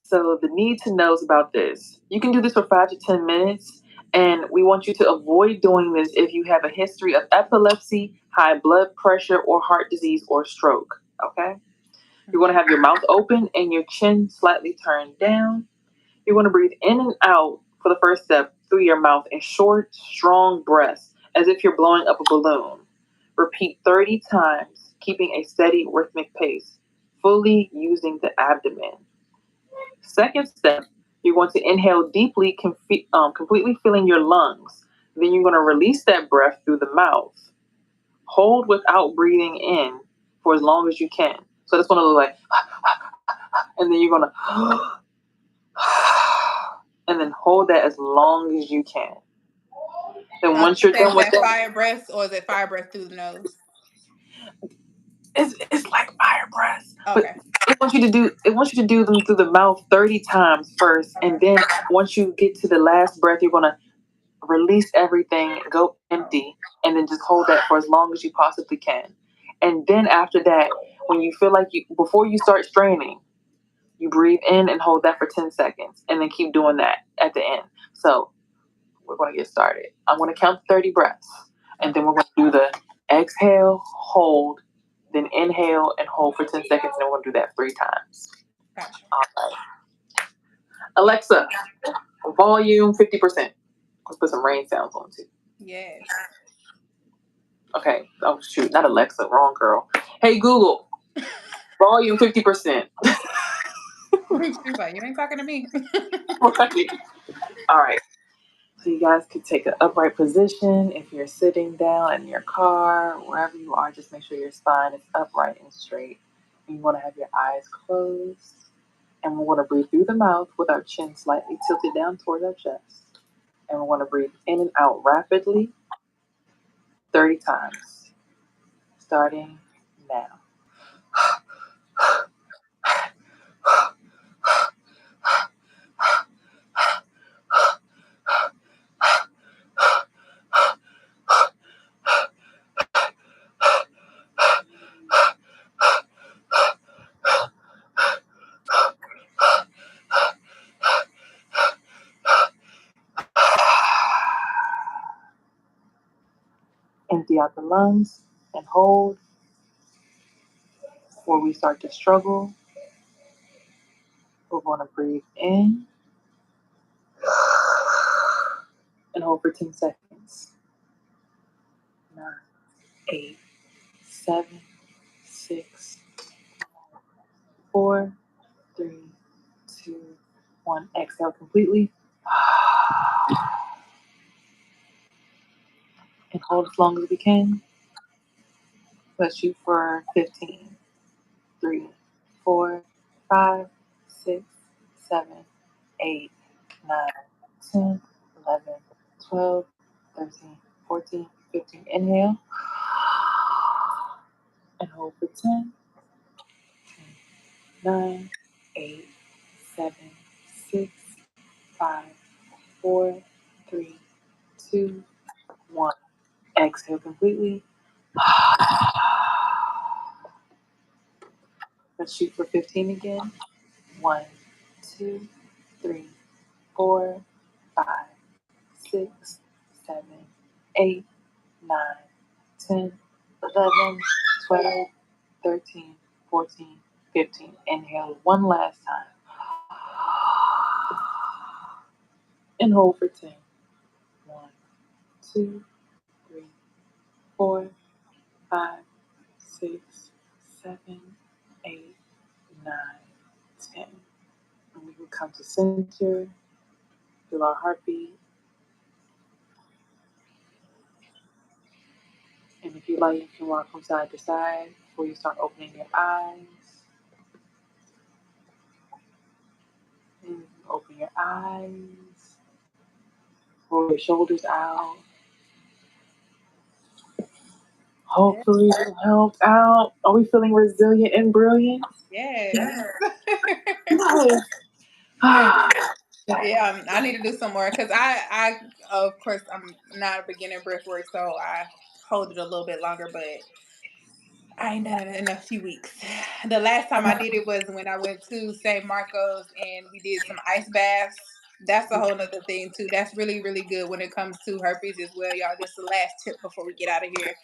So the need to knows about this. You can do this for 5 to 10 minutes, and we want you to avoid doing this if you have a history of epilepsy, high blood pressure, or heart disease or stroke. Okay? You're going to have your mouth open and your chin slightly turned down. You're going to breathe in and out for the first step through your mouth in short, strong breaths, as if you're blowing up a balloon. Repeat 30 times, keeping a steady rhythmic pace, fully using the abdomen. Second step, you're going to inhale deeply, completely filling your lungs. Then you're going to release that breath through the mouth. Hold without breathing in for as long as you can. So that's going to look like, and then you're going to, and then hold that as long as you can. Then once you're done with that, fire breath, or is it fire breath through the nose? It's like fire breath. Okay. But it wants you to do them through the mouth 30 times first, and then once you get to the last breath, you're gonna release everything, go empty, and then just hold that for as long as you possibly can. And then after that, when you feel like before you start straining, you breathe in and hold that for 10 seconds, and then keep doing that at the end. So we're going to get started. I'm going to count 30 breaths, and then we're going to do the exhale, hold, then inhale and hold for 10 seconds, and then we're going to do that 3 times. Gotcha. All right. Alexa, volume 50%. Let's put some rain sounds on too. Yes. Okay. Oh shoot, not Alexa. Wrong girl. Hey Google, volume 50%. She's like, you ain't talking to me. Right. All right. So you guys could take an upright position. If you're sitting down in your car, wherever you are, just make sure your spine is upright and straight. And you want to have your eyes closed. And we want to breathe through the mouth with our chin slightly tilted down towards our chest. And we want to breathe in and out rapidly 30 times, starting now. Empty out the lungs and hold before we start to struggle. We're going to breathe in and hold for 10 seconds. 9, 8, 7, 6, 4, 3, 2, 1. Exhale completely. And hold as long as we can. Let's shoot for 15. 3, 4, 5, 6, 7, 8, 9, 10, 11, 12, 13, 14, 15. Inhale. And hold for 10, 9, 8, 7, 6, 5, 4, 3, 2, 1. Exhale completely. Let's shoot for 15 again. 1, 2, 3, 4, 5, 6, 7, 8, 9, 10, 11, 12, 13, 14, 15. Inhale one last time. And hold for 10. 1, 2, 3, 4, 5, 6, 7, 8, 9, 10. And we can come to center, feel our heartbeat. And if you like, you can rock from side to side before you start opening your eyes. And open your eyes, roll your shoulders out. Yeah. Hopefully it helps out. Are we feeling resilient and brilliant? Yes. Yes. Ah, yes. Yeah, I need to do some more because of course, I'm not a beginner breath work, so I hold it a little bit longer, but I ain't done it in a few weeks. The last time I did it was when I went to St. Marcos and we did some ice baths. That's a whole nother thing too. That's really, really good when it comes to herpes as well, y'all. Just the last tip before we get out of here.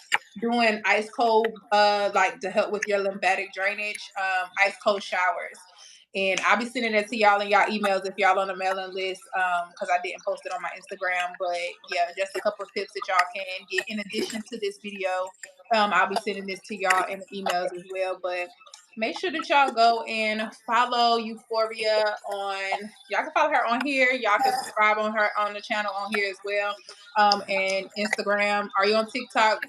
Doing ice cold, like to help with your lymphatic drainage, ice cold showers. And I'll be sending it to y'all in y'all emails if y'all on the mailing list. Because I didn't post it on my Instagram. But yeah, just a couple of tips that y'all can get in addition to this video. I'll be sending this to y'all in the emails as well. But make sure that y'all go and follow Euphoria on. Y'all can follow her on here. Y'all can subscribe on her on the channel on here as well. And Instagram. Are you on TikTok?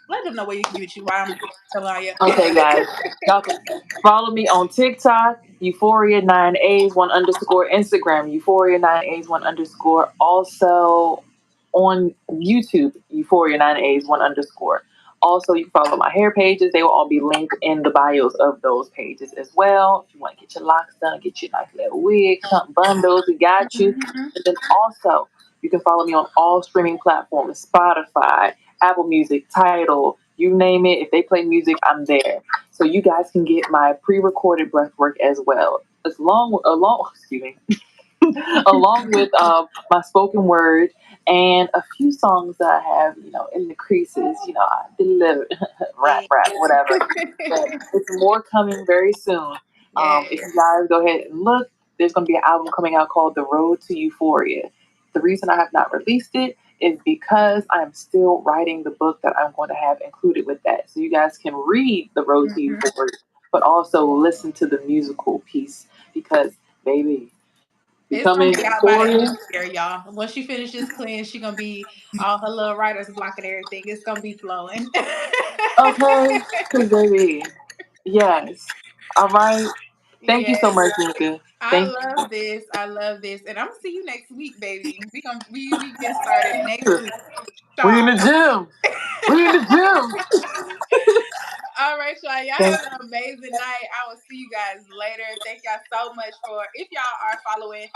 Let them know where you can get you. Why I'm telling you. Okay, guys. Y'all can follow me on TikTok, Euphoria9A's one underscore, Instagram, Euphoria9A's one underscore. Also on YouTube, Euphoria9A's one underscore. Also, you can follow my hair pages. They will all be linked in the bios of those pages as well. If you want to get your locks done, get your nice little wig, something bundles, we got you. Mhm. And then also, you can follow me on all streaming platforms, Spotify, Apple Music, Tidal, you name it. If they play music, I'm there. So you guys can get my pre-recorded breath work as well, excuse me, along with my spoken word and a few songs that I have, in the creases. I delivered, rap, Yeah. whatever. But it's more coming very soon. If you Yes. guys go ahead and look, there's going to be an album coming out called The Road to Euphoria. The reason I have not released it is because I am still writing the book that I'm going to have included with that. So you guys can read The Road to Mhm. Euphoria, but also listen to the musical piece because, baby, It's gonna becoming be out by the end Euphoria. of the year, y'all. Once she finishes cleanse, she gonna be all her little writer's block and everything. It's gonna be flowing. Okay, because baby, yes. All right. Thank you Yes. so much, Nika. I Thank you. love this. I love this. And I'm gonna see you next week, baby. We get started next week. We in Sharp. the gym. We in the gym. All right, y'all. Y'all Thank have an amazing night. I will see you guys later. Thank y'all so much for if y'all are following.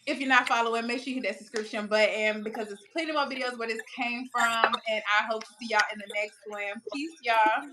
If you're not following, make sure you hit that subscription button because there's plenty more videos where this came from. And I hope to see y'all in the next one. Peace, y'all.